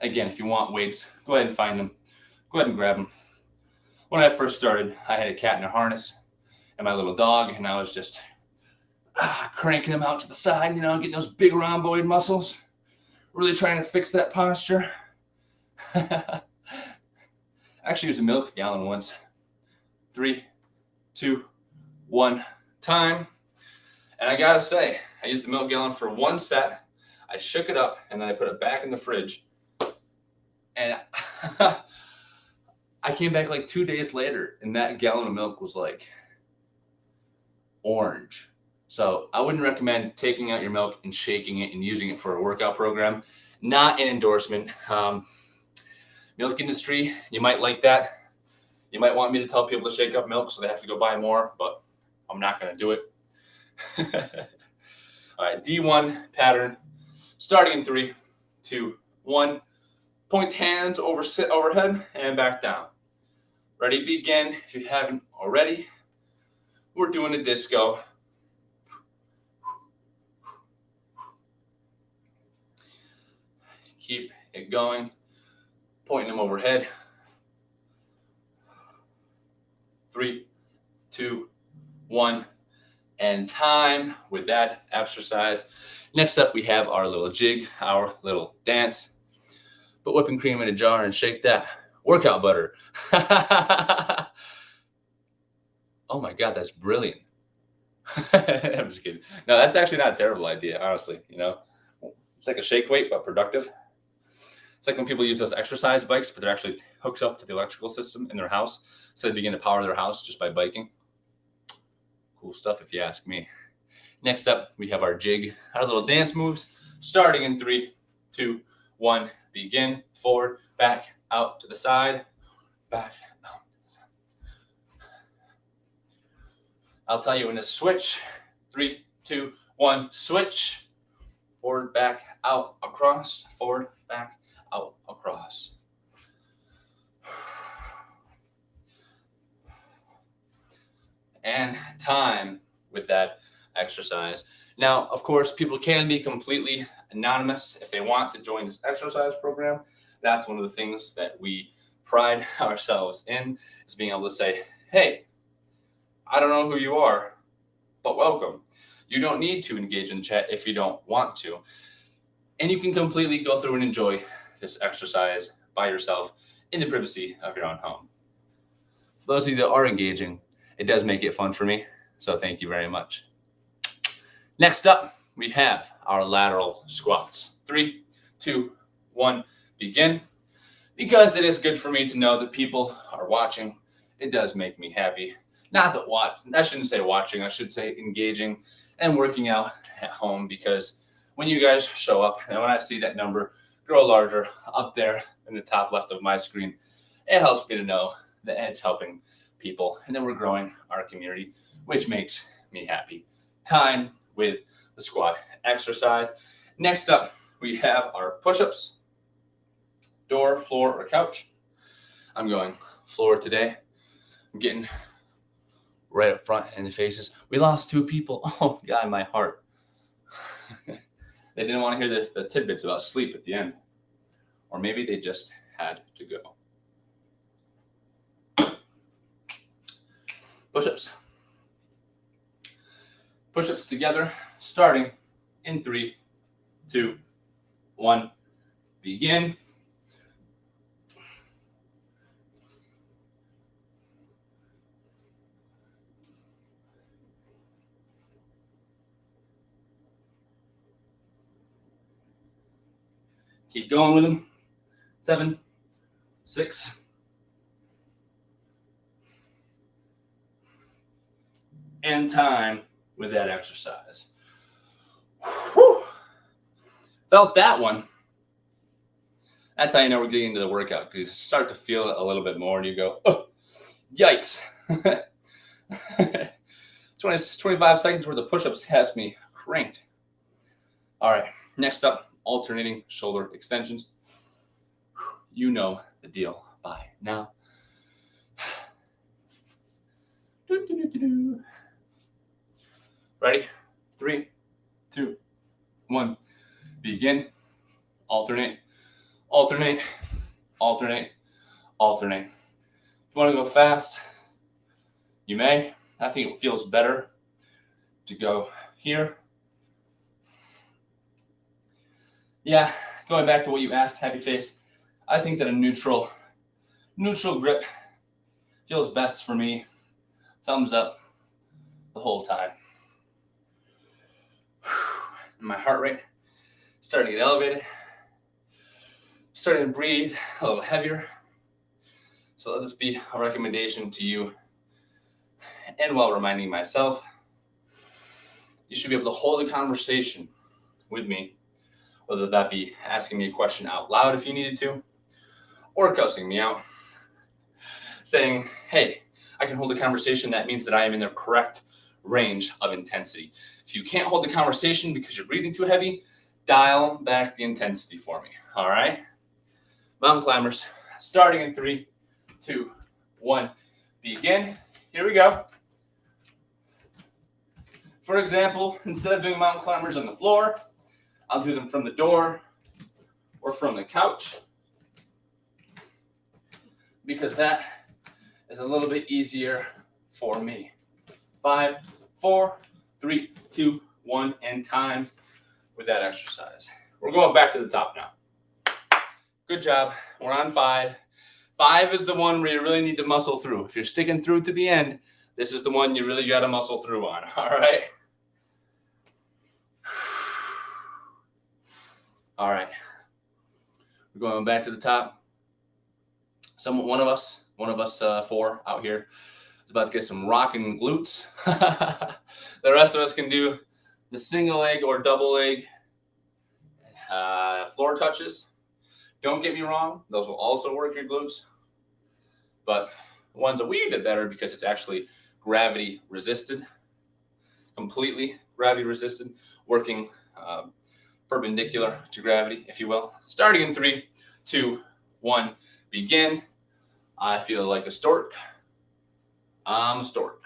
Again, if you want weights, go ahead and find them. Go ahead and grab them. When I first started, I had a cat in a harness and my little dog, and I was just cranking him out to the side, getting those big rhomboid muscles. Really trying to fix that posture. I actually used a milk gallon once. 3, 2, 1, time. And I gotta say, I used the milk gallon for one set. I shook it up and then I put it back in the fridge. And I came back like 2 days later and that gallon of milk was like orange. So I wouldn't recommend taking out your milk and shaking it and using it for a workout program. Not an endorsement. Milk industry, you might like that. You might want me to tell people to shake up milk so they have to go buy more, but I'm not going to do it. All right, D1 pattern. Starting in 3, 2, 1. Point hands overhead and back down. Ready, begin. If you haven't already, we're doing a disco. Keep it going. Pointing them overhead. 3, 2, 1. And time with that exercise. Next up, we have our little jig, our little dance. Put whipping cream in a jar and shake that. Workout butter. Oh my God, that's brilliant. I'm just kidding. No, that's actually not a terrible idea, honestly. It's like a shake weight, but productive. It's like when people use those exercise bikes, but they're actually hooked up to the electrical system in their house. So they begin to power their house just by biking. Cool stuff, if you ask me. Next up, we have our jig, our little dance moves. Starting in 3, 2, 1. Begin. Forward, back, out to the side, back, out. I'll tell you when to switch. 3, 2, 1. Switch. Forward, back, out, across. Forward, back, out, across. And time with that exercise. Now, of course, people can be completely anonymous if they want to join this exercise program. That's one of the things that we pride ourselves in, is being able to say, hey, I don't know who you are, but welcome. You don't need to engage in chat if you don't want to. And you can completely go through and enjoy this exercise by yourself in the privacy of your own home. For those of you that are engaging it does make it fun for me. So thank you very much. Next up, we have our lateral squats. 3, 2, 1, begin. Because it is good for me to know that people are watching. It does make me happy. Not that I shouldn't say watching, I should say engaging and working out at home, because when you guys show up and when I see that number grow larger up there in the top left of my screen, it helps me to know that it's helping people and that we're growing our community, which makes me happy. Time with the squat exercise. Next up, we have our push-ups. Door, floor, or couch. I'm going floor today. I'm getting right up front in the faces. We lost 2 people. Oh, God, my heart. They didn't want to hear the tidbits about sleep at the end. Or maybe they just had to go. Push-ups. Push-ups together, starting in 3, 2, 1, begin. Keep going with them. 7, 6. And time with that exercise. Whew. Felt that one. That's how you know we're getting into the workout, because you start to feel it a little bit more and you go, oh, yikes. 25 seconds worth of push-ups has me cranked. All right, next up, alternating shoulder extensions. You know the deal by now. Ready? 3, 2, 1. Begin. Alternate. Alternate. Alternate. Alternate. If you want to go fast, you may. I think it feels better to go here. Yeah, going back to what you asked, Happy Face, I think that a neutral grip feels best for me. Thumbs up the whole time. My heart rate starting to get elevated. Starting to breathe a little heavier. So let this be a recommendation to you. And while reminding myself, you should be able to hold a conversation with me, whether that be asking me a question out loud if you needed to, or cussing me out, saying, hey, I can hold a conversation. That means that I am in the correct range of intensity. If you can't hold the conversation because you're breathing too heavy, dial back the intensity for me. All right? Mountain climbers, starting in 3, 2, 1, begin. Here we go. For example, instead of doing mountain climbers on the floor, I'll do them from the door or from the couch, because that is a little bit easier for me. 5, 4, 3, 2, 1, and time with that exercise. We're going back to the top now. Good job. We're on 5. 5 is the one where you really need to muscle through. If you're sticking through to the end, this is the one you really got to muscle through on. All right? All right. We're going back to the top. One of us 4 out here is about to get some rocking glutes. The rest of us can do the single leg or double leg floor touches. Don't get me wrong, those will also work your glutes, but one's a wee bit better because it's actually gravity resisted, completely gravity resisted, working perpendicular to gravity, if you will. Starting in 3, 2, 1, begin. I feel like a stork. I'm a stork.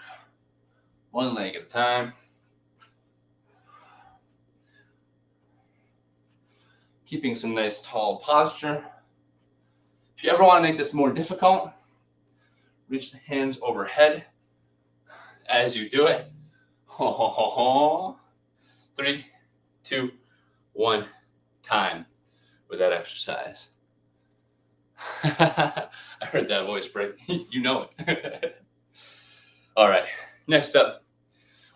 One leg at a time. Keeping some nice tall posture. If you ever want to make this more difficult, reach the hands overhead as you do it. 3, 2, 1, time with that exercise. I heard that voice break. You know it. All right, next up,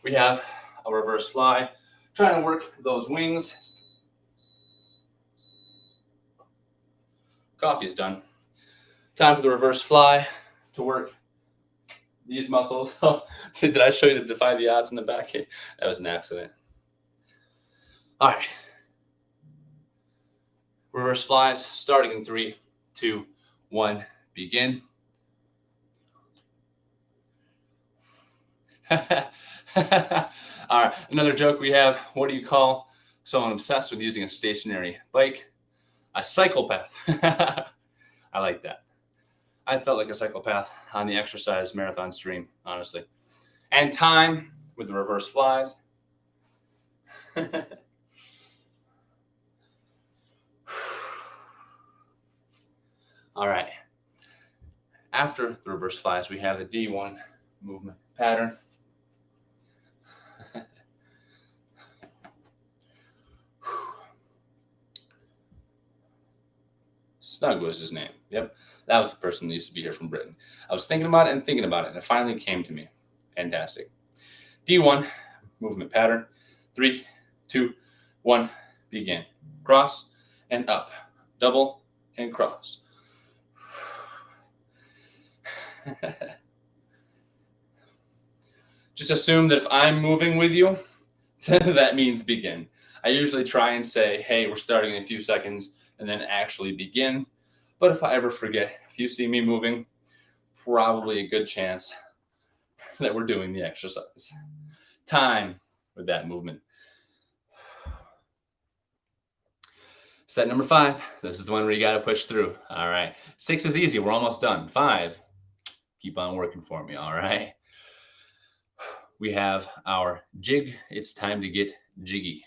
we have a reverse fly. Trying to work those wings. Coffee is done. Time for the reverse fly to work these muscles. Did I show you the defy the odds in the back? That was an accident. All right. Reverse flies starting in 3, 2, 1, begin. All right, another joke we have. What do you call someone obsessed with using a stationary bike? A psychopath. I like that. I felt like a psychopath on the exercise marathon stream, honestly. And time with the reverse flies. All right. After the reverse flies, we have the D1 movement pattern. Snug was his name. Yep. That was the person that used to be here from Britain. I was thinking about it, and it finally came to me. Fantastic. D1 movement pattern. 3, 2, 1, begin. Cross and up. Double and cross. Just assume that if I'm moving with you, that means begin. I usually try and say, hey, we're starting in a few seconds, and then actually begin. But if I ever forget, if you see me moving, probably a good chance that we're doing the exercise. Time with that movement. Set number 5. This is the one where you got to push through. All right. 6 is easy. We're almost done. 5. Keep on working for me. All right. We have our jig. It's time to get jiggy.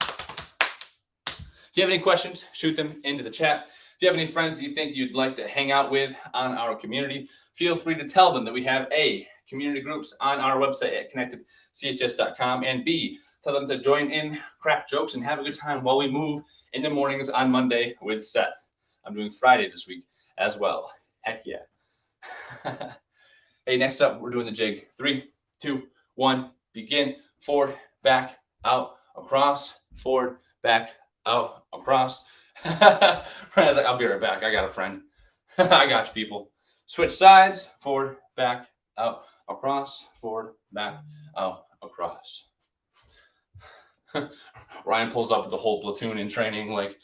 If you have any questions, shoot them into the chat. If you have any friends that you think you'd like to hang out with on our community, feel free to tell them that we have A, community groups on our website at connectedchs.com, and B, tell them to join in, crack jokes, and have a good time while we move in the mornings on Monday with Seth. I'm doing Friday this week as well. Heck yeah. Hey, next up, we're doing the jig. 3, 2, 1, begin. Forward, back, out, across, forward, back, out, across. Friend's like, I'll be right back. I got a friend. I got you, people. Switch sides, forward, back, out, across, forward, back, out, across. Ryan pulls up with the whole platoon in training, like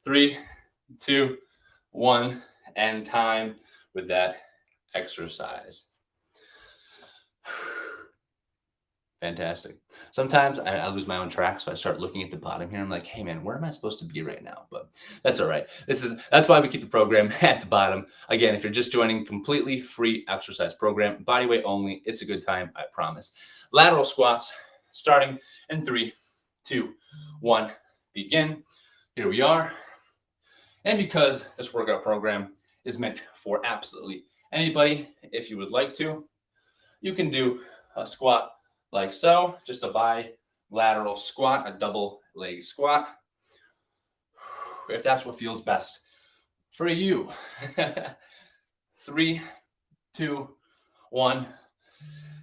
3, 2, 1, and time with that exercise. Fantastic. Sometimes I lose my own track, so I start looking at the bottom here. I'm like, hey man, where am I supposed to be right now? But that's all right. That's why we keep the program at the bottom. Again, if you're just joining, completely free exercise program, body weight only. It's a good time, I promise. Lateral squats starting in 3, 2, 1, begin. Here we are. And because this workout program is meant for absolutely anybody, if you would like to, you can do a squat like so, just a bilateral squat, a double leg squat, if that's what feels best for you. 3, 2, 1,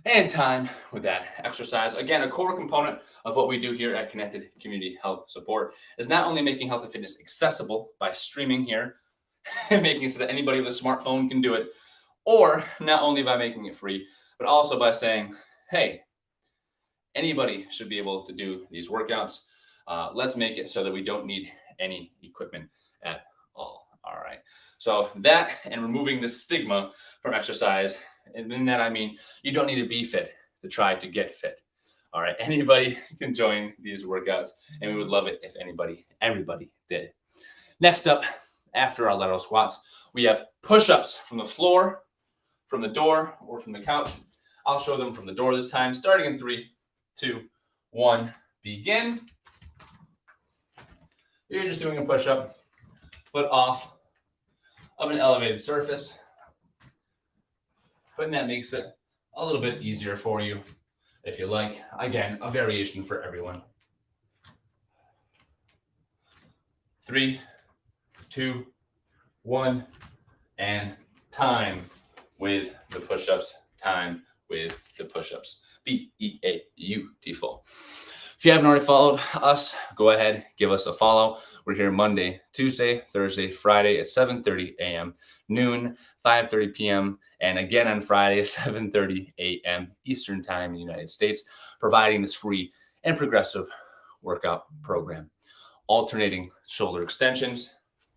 and time with that exercise. Again, a core component of what we do here at Connected Community Health Support is not only making health and fitness accessible by streaming here and making it so that anybody with a smartphone can do it, or not only by making it free, but also by saying, hey, anybody should be able to do these workouts. Let's make it so that we don't need any equipment at all. All right. So that and removing the stigma from exercise. And in that, I mean, you don't need to be fit to try to get fit. All right. Anybody can join these workouts, and we would love it if everybody did. Next up, after our lateral squats, we have push-ups from the floor, from the door, or from the couch. I'll show them from the door this time, starting in 3, 2, 1, begin. You're just doing a push-up, foot off of an elevated surface. But that makes it a little bit easier for you, if you like. Again, a variation for everyone. 3, 2, 1, and time. with the push-ups, time with the push-ups. Beautiful. If you haven't already followed us, go ahead, give us a follow. We're here Monday, Tuesday, Thursday, Friday at 7:30 a.m., noon, 5:30 p.m., and again on Friday at 7:30 a.m. Eastern Time in the United States, providing this free and progressive workout program. Alternating shoulder extensions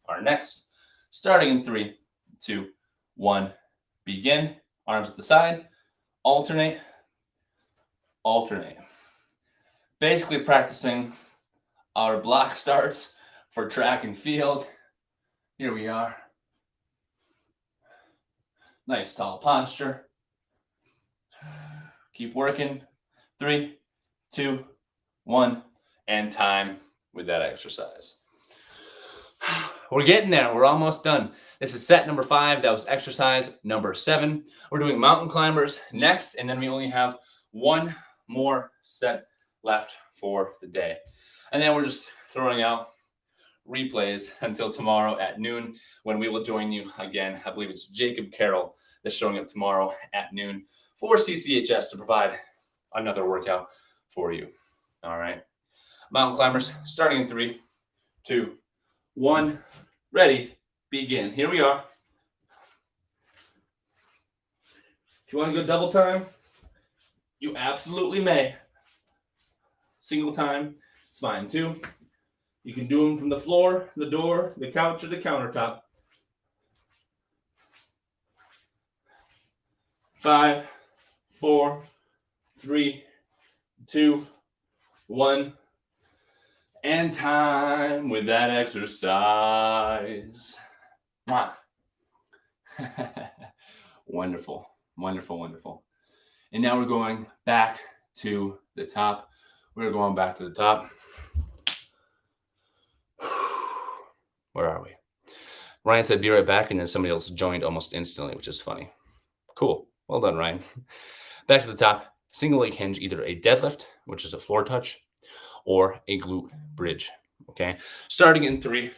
are next. Starting in 3, 2, 1, begin. Arms at the side, alternate, alternate. Basically practicing our block starts for track and field. Here we are. Nice tall posture. Keep working. 3, 2, 1, and time with that exercise. We're getting there. We're almost done. This is set number 5. That was exercise number 7. We're doing mountain climbers next, and then we only have one more set left for the day. And then we're just throwing out replays until tomorrow at noon, when we will join you again. I believe it's Jacob Carroll that's showing up tomorrow at noon for CCHS to provide another workout for you. All right. Mountain climbers starting in 3, 2, 1. Ready, begin. Here we are. If you want to go double time, you absolutely may. Single time, it's fine too. You can do them from the floor, the door, the couch, or the countertop. 5, 4, 3, 2, 1. And time with that exercise. Wonderful, wonderful, wonderful. And now we're going back to the top. We're going back to the top. Where are we? Ryan said, be right back. And then somebody else joined almost instantly, which is funny. Cool. Well done, Ryan. Back to the top. Single leg hinge, either a deadlift, which is a floor touch, or a glute bridge. Okay. Starting in 3.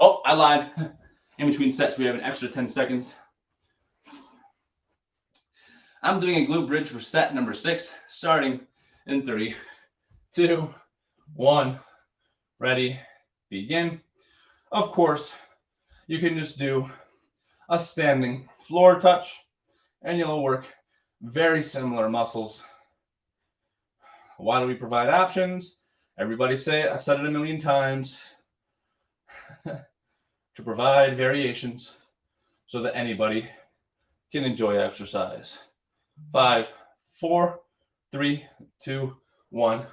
Oh, I lied. In between sets, we have an extra 10 seconds. I'm doing a glute bridge for set number 6, starting in 3, 2, 1. Ready, begin. Of course, you can just do a standing floor touch, and you'll work very similar muscles. Why do we provide options? Everybody say it. I said it a million times. To provide variations so that anybody can enjoy exercise. 5, 4, 3, 2, 1.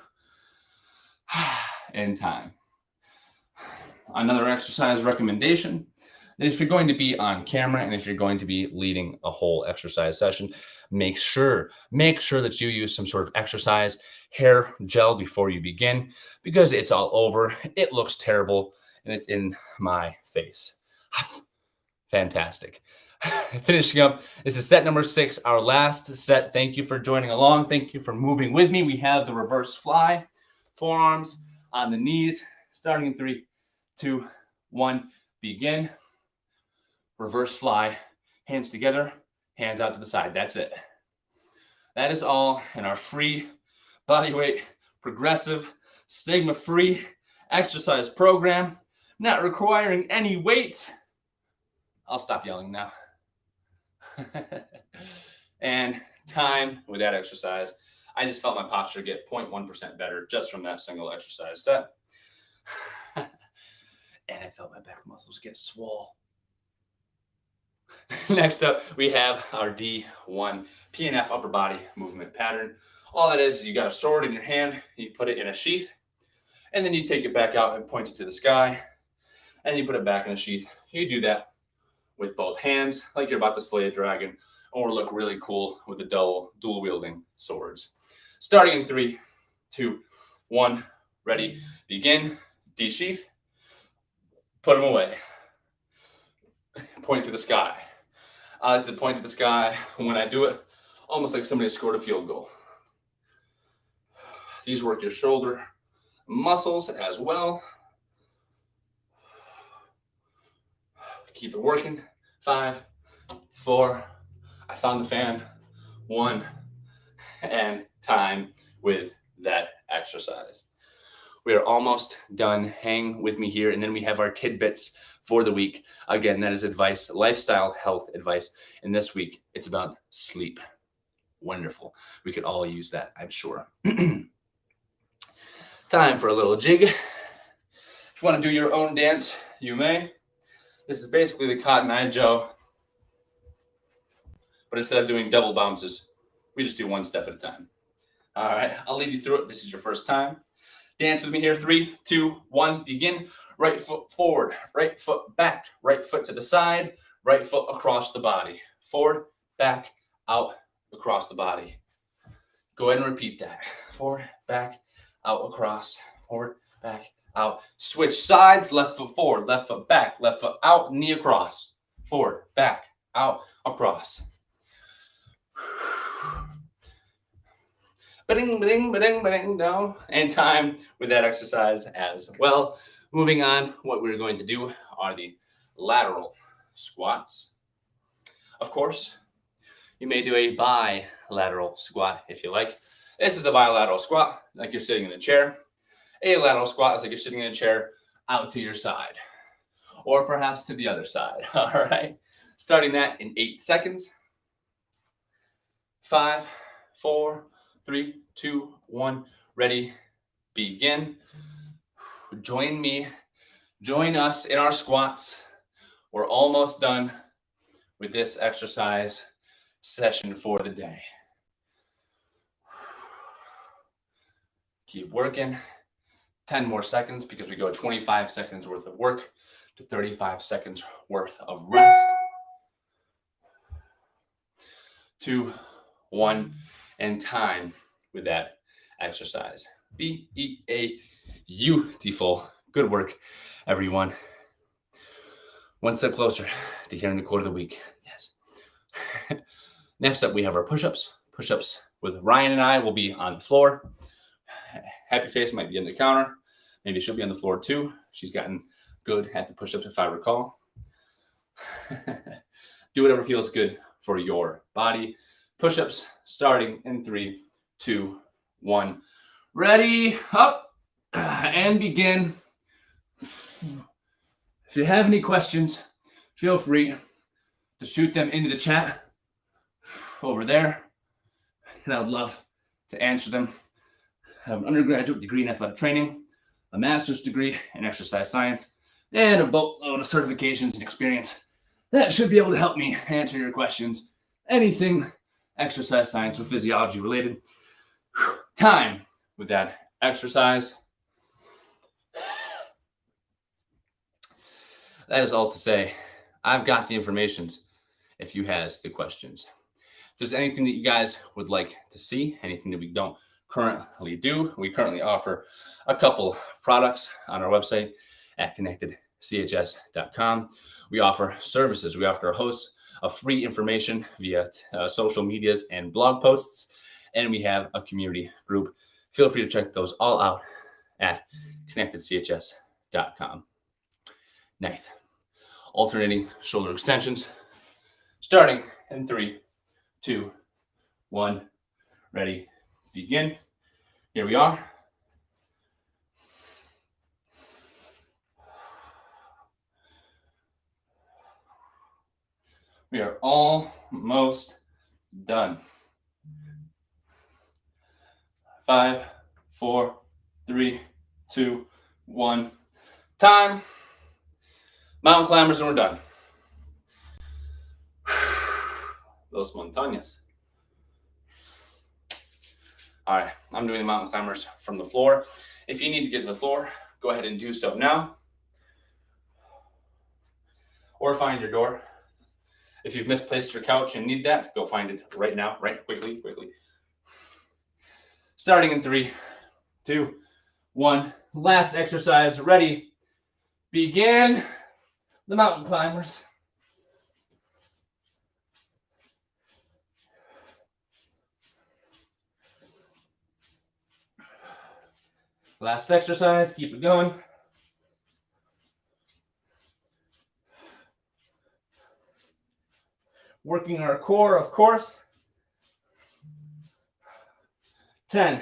And time. Another exercise recommendation: that if you're going to be on camera and if you're going to be leading a whole exercise session, make sure that you use some sort of exercise hair gel before you begin, because it's all over. It looks terrible and it's in my face. Fantastic. Finishing up, this is set number 6, our last set. Thank you for joining along. Thank you for moving with me. We have the reverse fly, forearms on the knees, starting in 3, 2, 1, begin. Reverse fly, hands together, hands out to the side. That's it. That is all in our free bodyweight, progressive, stigma-free exercise program, not requiring any weights. I'll stop yelling now. And time with that exercise. I just felt my posture get 0.1% better just from that single exercise set. And I felt my back muscles get swole. Next up, we have our D1 PNF upper body movement pattern. All that is you got a sword in your hand, you put it in a sheath, and then you take it back out and point it to the sky, and you put it back in a sheath. You do that with both hands, like you're about to slay a dragon, or look really cool with the dual wielding swords. Starting in 3, 2, 1, ready, begin, de-sheath, put them away. Point to the sky. I like to point to the sky when I do it, almost like somebody scored a field goal. These work your shoulder muscles as well. Keep it working. 5, 4. I found the fan. 1. And time with that exercise. We are almost done. Hang with me here. And then we have our tidbits for the week. Again, that is advice, lifestyle, health advice. And this week, it's about sleep. Wonderful. We could all use that, I'm sure. Time for a little jig. If you want to do your own dance, you may. This is basically the Cotton Eye Joe. But instead of doing double bounces, we just do one step at a time. All right, I'll lead you through it. This is your first time. Dance with me here. 3, 2, 1, begin. Right foot forward, right foot back, right foot to the side, right foot across the body. Forward, back, out, across the body. Go ahead and repeat that. Forward, back, out, across, forward, back, out. Switch sides, left foot forward, left foot back, left foot out, knee across. Forward, back, out, across. Ba-ding, ba-ding, ba-ding, ba-ding, no. And time with that exercise as well. Moving on, what we're going to do are the lateral squats. Of course, you may do a bilateral squat if you like. This is a bilateral squat, like you're sitting in a chair. A lateral squat is like you're sitting in a chair out to your side, or perhaps to the other side. All right, starting that in 8 seconds. 5, 4, 3, 2, 1, ready, begin. Join me, join us in our squats. We're almost done with this exercise session for the day. Keep working. 10 more seconds because we go 25 seconds worth of work to 35 seconds worth of rest. 2, 1, and time with that exercise. Beautiful. Good work, everyone. One step closer to hearing the quote of the week. Yes. Next up, we have our push-ups. Push-ups with Ryan and I will be on the floor. Happy Face might be on the counter. Maybe she'll be on the floor too. She's gotten good at the push-ups, if I recall. Do whatever feels good for your body. Push-ups starting in 3, 2, 1. Ready, up, and begin. If you have any questions, feel free to shoot them into the chat over there, and I would love to answer them. I have an undergraduate degree in athletic training, a master's degree in exercise science, and a boatload of certifications and experience that should be able to help me answer your questions. Anything exercise science or physiology related. Time with that exercise. That is all to say, I've got the informations if you has the questions. If there's anything that you guys would like to see, anything that we don't currently do, we currently offer a couple products on our website at connectedchs.com. We offer services. We offer our hosts of free information via social medias and blog posts, and we have a community group. Feel free to check those all out at connectedchs.com. Nice. Alternating shoulder extensions, starting in 3, 2, 1, ready, begin. Here we are. We are almost done. 5, 4, 3, 2, 1. Time. Mountain climbers, and we're done. Los montañas. All right, I'm doing the mountain climbers from the floor. If you need to get to the floor, go ahead and do so now. Or find your door. If you've misplaced your couch and need that, go find it right now, right quickly. Starting in 3, 2, 1. Last exercise, ready, begin. The mountain climbers. Last exercise, keep it going. Working our core, of course. 10,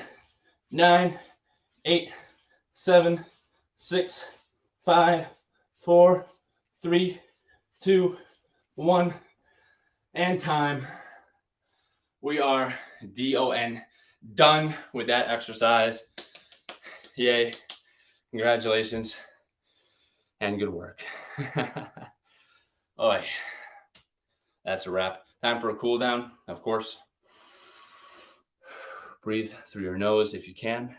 9, 8, 7, 6, 5, 4, 3, 2, 1, and time. We are done with that exercise. Yay. Congratulations. And good work. Oh, that's a wrap. Time for a cool down, of course. Breathe through your nose if you can.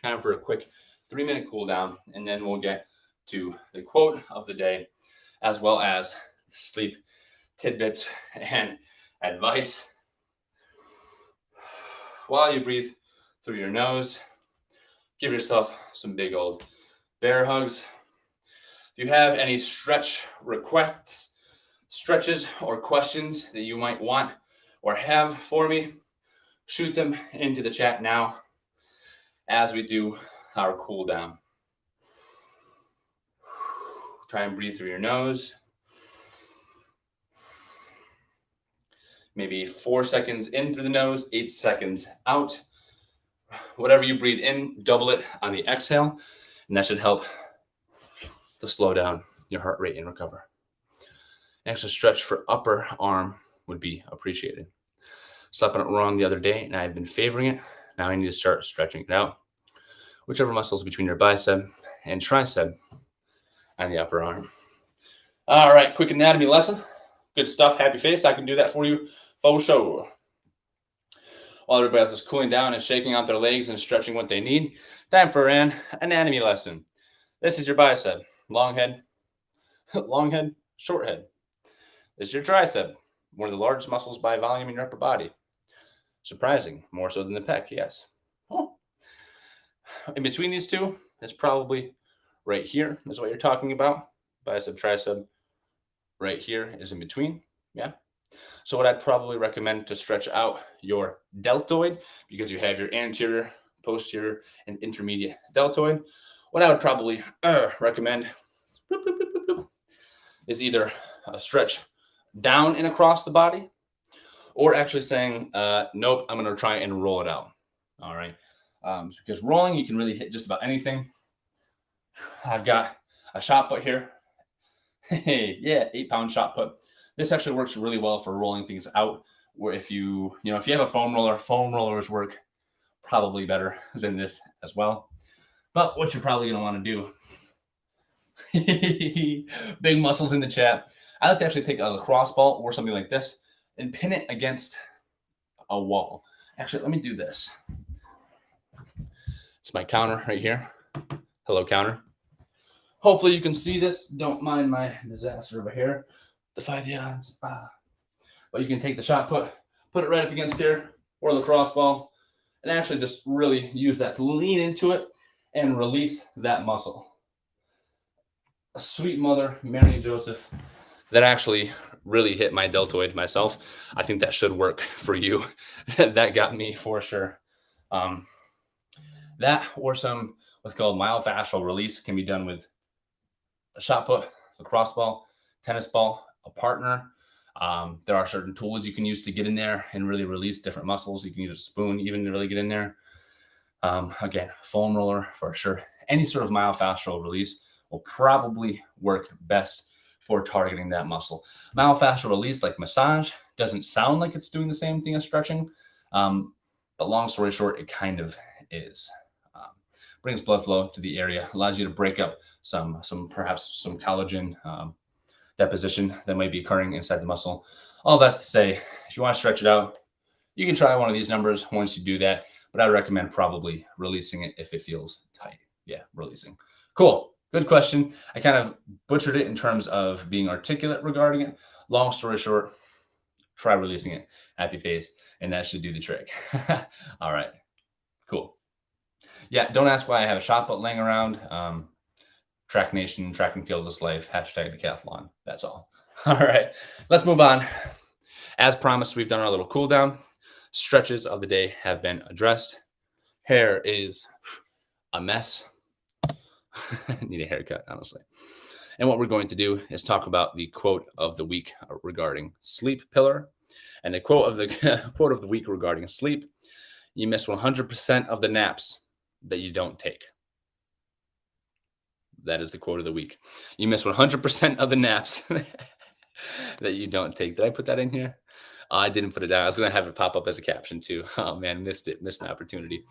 Time for a quick 3-minute cool down, and then we'll get to the quote of the day, as well as sleep tidbits and advice. While you breathe through your nose, give yourself some big old bear hugs. If you have any stretch requests, stretches, or questions that you might want or have for me, shoot them into the chat now as we do our cool down. Try and breathe through your nose. Maybe 4 seconds in through the nose, 8 seconds out. Whatever you breathe in, double it on the exhale, and that should help to slow down your heart rate and recover. Extra stretch for upper arm would be appreciated. Slept on it wrong the other day, and I've been favoring it. Now I need to start stretching it out. Whichever muscles between your bicep and tricep on the upper arm. All right, quick anatomy lesson. Good stuff. Happy face. I can do that for you for sure. While everybody else is cooling down and shaking out their legs and stretching what they need, time for an anatomy lesson. This is your bicep. Long head, short head. This is your tricep, one of the largest muscles by volume in your upper body. Surprising, more so than the pec, yes. Oh. In between these two, it's probably right here is what you're talking about. Bicep, tricep, right here is in between, yeah. So what I'd probably recommend to stretch out your deltoid, because you have your anterior, posterior, and intermediate deltoid. What I would probably recommend is either a stretch down and across the body, or actually saying, nope, I'm going to try and roll it out. All right. Because rolling, you can really hit just about anything. I've got a shot put here. Hey, yeah, 8-pound shot put. This actually works really well for rolling things out. Where if you have a foam rollers work probably better than this as well. But what you're probably going to want to do, big muscles in the chat. I like to actually take a lacrosse ball or something like this and pin it against a wall. Actually, let me do this. It's my counter right here. Hello, counter. Hopefully you can see this. Don't mind my disaster over here. Defy the odds. But you can take the shot put it right up against here, or the lacrosse ball, and actually just really use that to lean into it and release that muscle. Sweet mother, Mary and Joseph. That actually really hit my deltoid myself. I think that should work for you. That got me for sure. That or some what's called myofascial release can be done with a shot put, lacrosse ball, tennis ball, a partner. There are certain tools you can use to get in there and really release different muscles. You can use a spoon even to really get in there. Again, foam roller for sure. Any sort of myofascial release will probably work best for targeting that muscle. Myofascial release, like massage, doesn't sound like it's doing the same thing as stretching, but long story short, it kind of is. Brings blood flow to the area, allows you to break up perhaps some collagen deposition that might be occurring inside the muscle. All that's to say, if you want to stretch it out, you can try one of these numbers once you do that, but I recommend probably releasing it if it feels tight. Yeah, releasing. Cool. Good question. I kind of butchered it in terms of being articulate regarding it. Long story short, try releasing it. Happy face, and that should do the trick. All right. Cool. Yeah, don't ask why I have a shot put laying around. Track Nation, track and field is life, hashtag decathlon. That's all. All right, let's move on. As promised, we've done our little cool down. Stretches of the day have been addressed. Hair is a mess. Need a haircut, honestly. And what we're going to do is talk about the quote of the week regarding sleep pillar. And the quote of the quote of the week regarding sleep: you miss 100% of the naps that you don't take. That is the quote of the week. You miss 100% of the naps that you don't take. Did I put that in here? I didn't put it down. I was going to have it pop up as a caption too. Oh man, missed it. Missed my opportunity.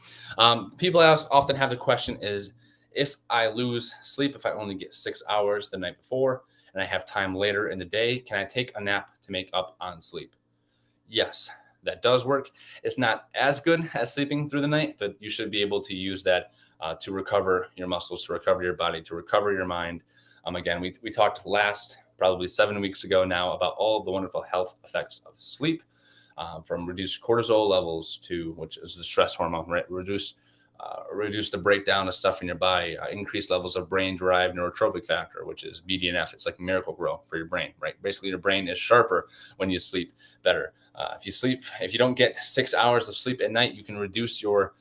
People often have the question is, if I lose sleep, if I only get 6 hours the night before and I have time later in the day, can I take a nap to make up on sleep? Yes, that does work. It's not as good as sleeping through the night, but you should be able to use that to recover your muscles, to recover your body, to recover your mind. Again, we talked last, probably 7 weeks ago now, about all of the wonderful health effects of sleep, from reduced cortisol levels to, which is the stress hormone, right? Reduce the breakdown of stuff in your body, increase levels of brain-derived neurotrophic factor, which is BDNF. It's like Miracle-Gro for your brain, right? Basically, your brain is sharper when you sleep better. If you don't get 6 hours of sleep at night, you can reduce your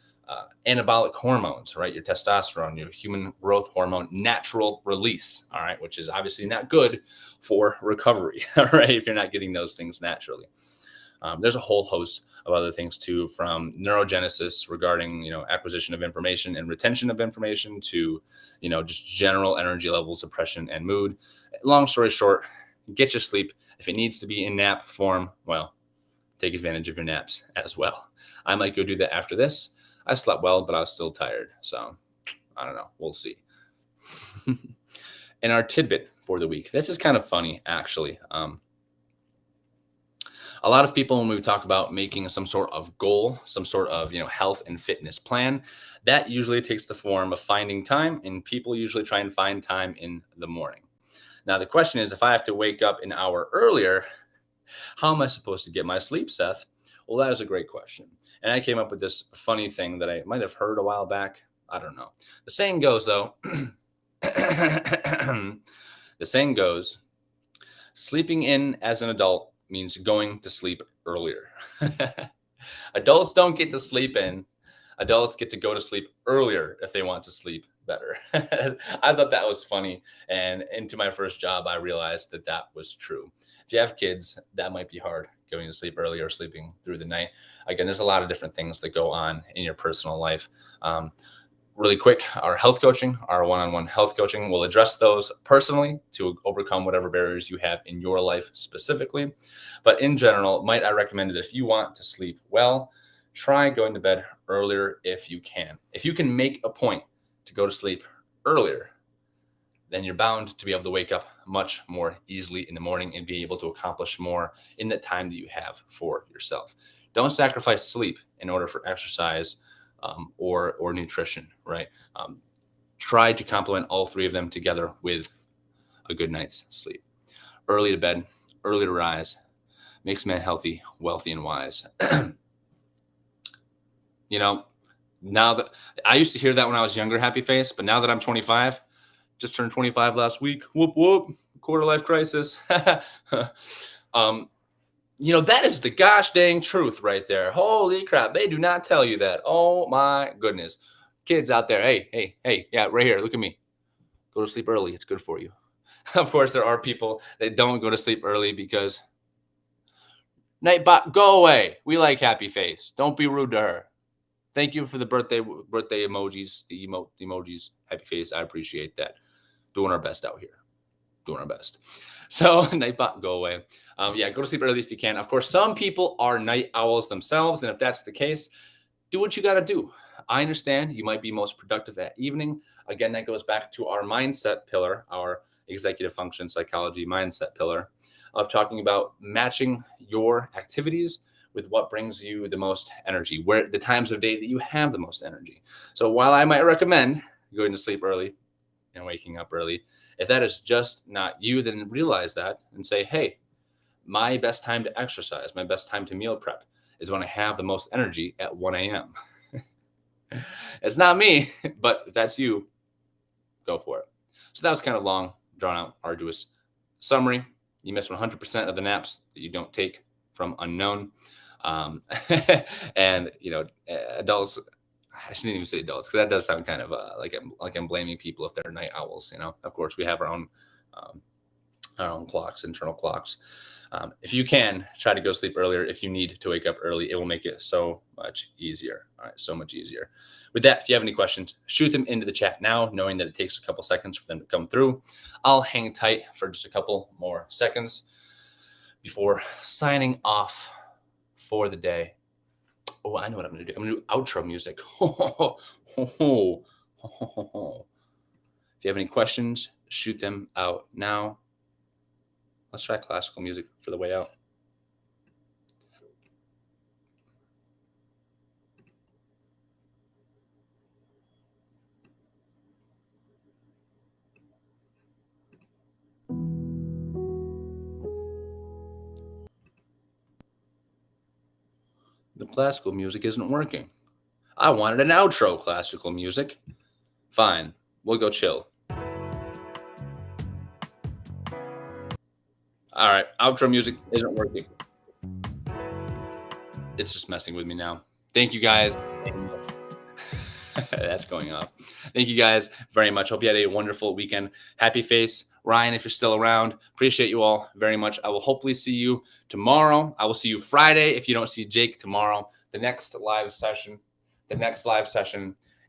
anabolic hormones, right? Your testosterone, your human growth hormone, natural release, all right, which is obviously not good for recovery, all right, if you're not getting those things naturally. There's a whole host of other things too, from neurogenesis regarding, acquisition of information and retention of information to, just general energy levels, depression, and mood. Long story short, get your sleep. If it needs to be in nap form, well, take advantage of your naps as well. I might go do that after this. I slept well, but I was still tired. So I don't know. We'll see. And our tidbit for the week. This is kind of funny, actually. A lot of people, when we talk about making some sort of goal, some sort of health and fitness plan, that usually takes the form of finding time, and people usually try and find time in the morning. Now the question is, if I have to wake up an hour earlier, how am I supposed to get my sleep, Seth? Well, that is a great question. And I came up with this funny thing that I might have heard a while back. I don't know. The saying goes, though, the saying goes, sleeping in as an adult means going to sleep earlier. Adults don't get to sleep in. Adults get to go to sleep earlier if they want to sleep better. I thought that was funny. And into my first job, I realized that was true. If you have kids, that might be hard, going to sleep early or sleeping through the night. Again, there's a lot of different things that go on in your personal life. Really quick, our health coaching, our one-on-one health coaching will address those personally to overcome whatever barriers you have in your life specifically. But in general, might I recommend that if you want to sleep well, try going to bed earlier if you can. If you can make a point to go to sleep earlier, then you're bound to be able to wake up much more easily in the morning and be able to accomplish more in the time that you have for yourself. Don't sacrifice sleep in order for exercise or nutrition, right? Try to complement all three of them together with a good night's sleep. Early to bed, early to rise, makes men healthy, wealthy, and wise. Now that I used to hear that when I was younger, Happy Face, but now that I'm 25, just turned 25 last week. Whoop, whoop, quarter life crisis. That is the gosh dang truth right there. Holy crap. They do not tell you that. Oh my goodness. Kids out there. Hey, yeah, right here. Look at me. Go to sleep early. It's good for you. Of course, there are people that don't go to sleep early because Nightbot, go away. We like Happy Face. Don't be rude to her. Thank you for the birthday emojis, the emojis, Happy Face. I appreciate that. Doing our best out here. Doing our best. So Nightbot, go away. Go to sleep early if you can. Of course, some people are night owls themselves, and if that's the case, do what you got to do. I understand you might be most productive at evening. Again, that goes back to our mindset pillar, our executive function psychology mindset pillar, of talking about matching your activities with what brings you the most energy, where the times of day that you have the most energy. So while I might recommend going to sleep early and waking up early, if that is just not you, then realize that and say, hey, my best time to exercise, my best time to meal prep is when I have the most energy at 1 a.m. It's not me, but if that's you, go for it. So that was kind of long, drawn out, arduous summary. You miss 100% of the naps that you don't take from unknown. And adults, I shouldn't even say adults, because that does sound kind of like I'm blaming people if they're night owls. Of course we have our own our own clocks, internal clocks. If you can, try to go sleep earlier. If you need to wake up early, it will make it so much easier. All right, so much easier. With that, if you have any questions, shoot them into the chat now, knowing that it takes a couple seconds for them to come through. I'll hang tight for just a couple more seconds before signing off for the day. Oh, I know what I'm going to do. I'm going to do outro music. If you have any questions, shoot them out now. Let's try classical music for the way out. The classical music isn't working. I wanted an outro classical music. Fine, we'll go chill. All right, outro music isn't working. It's just messing with me now. Thank you guys. That's going off. Thank you guys very much. Hope you had a wonderful weekend. Happy face. Ryan, if you're still around, appreciate you all very much. I will hopefully see you tomorrow. I will see you Friday if you don't see Jake tomorrow. The next live session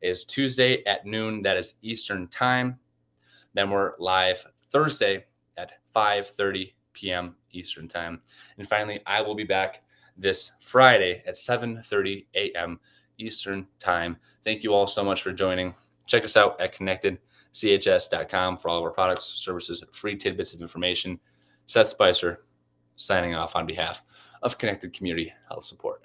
is Tuesday at noon. That is Eastern time. Then we're live Thursday at 5:30 p.m. Eastern time. And finally, I will be back this Friday at 7:30 a.m. Eastern time. Thank you all so much for joining. Check us out at connectedchs.com for all of our products, services, free tidbits of information. Seth Spicer signing off on behalf of Connected Community Health Support.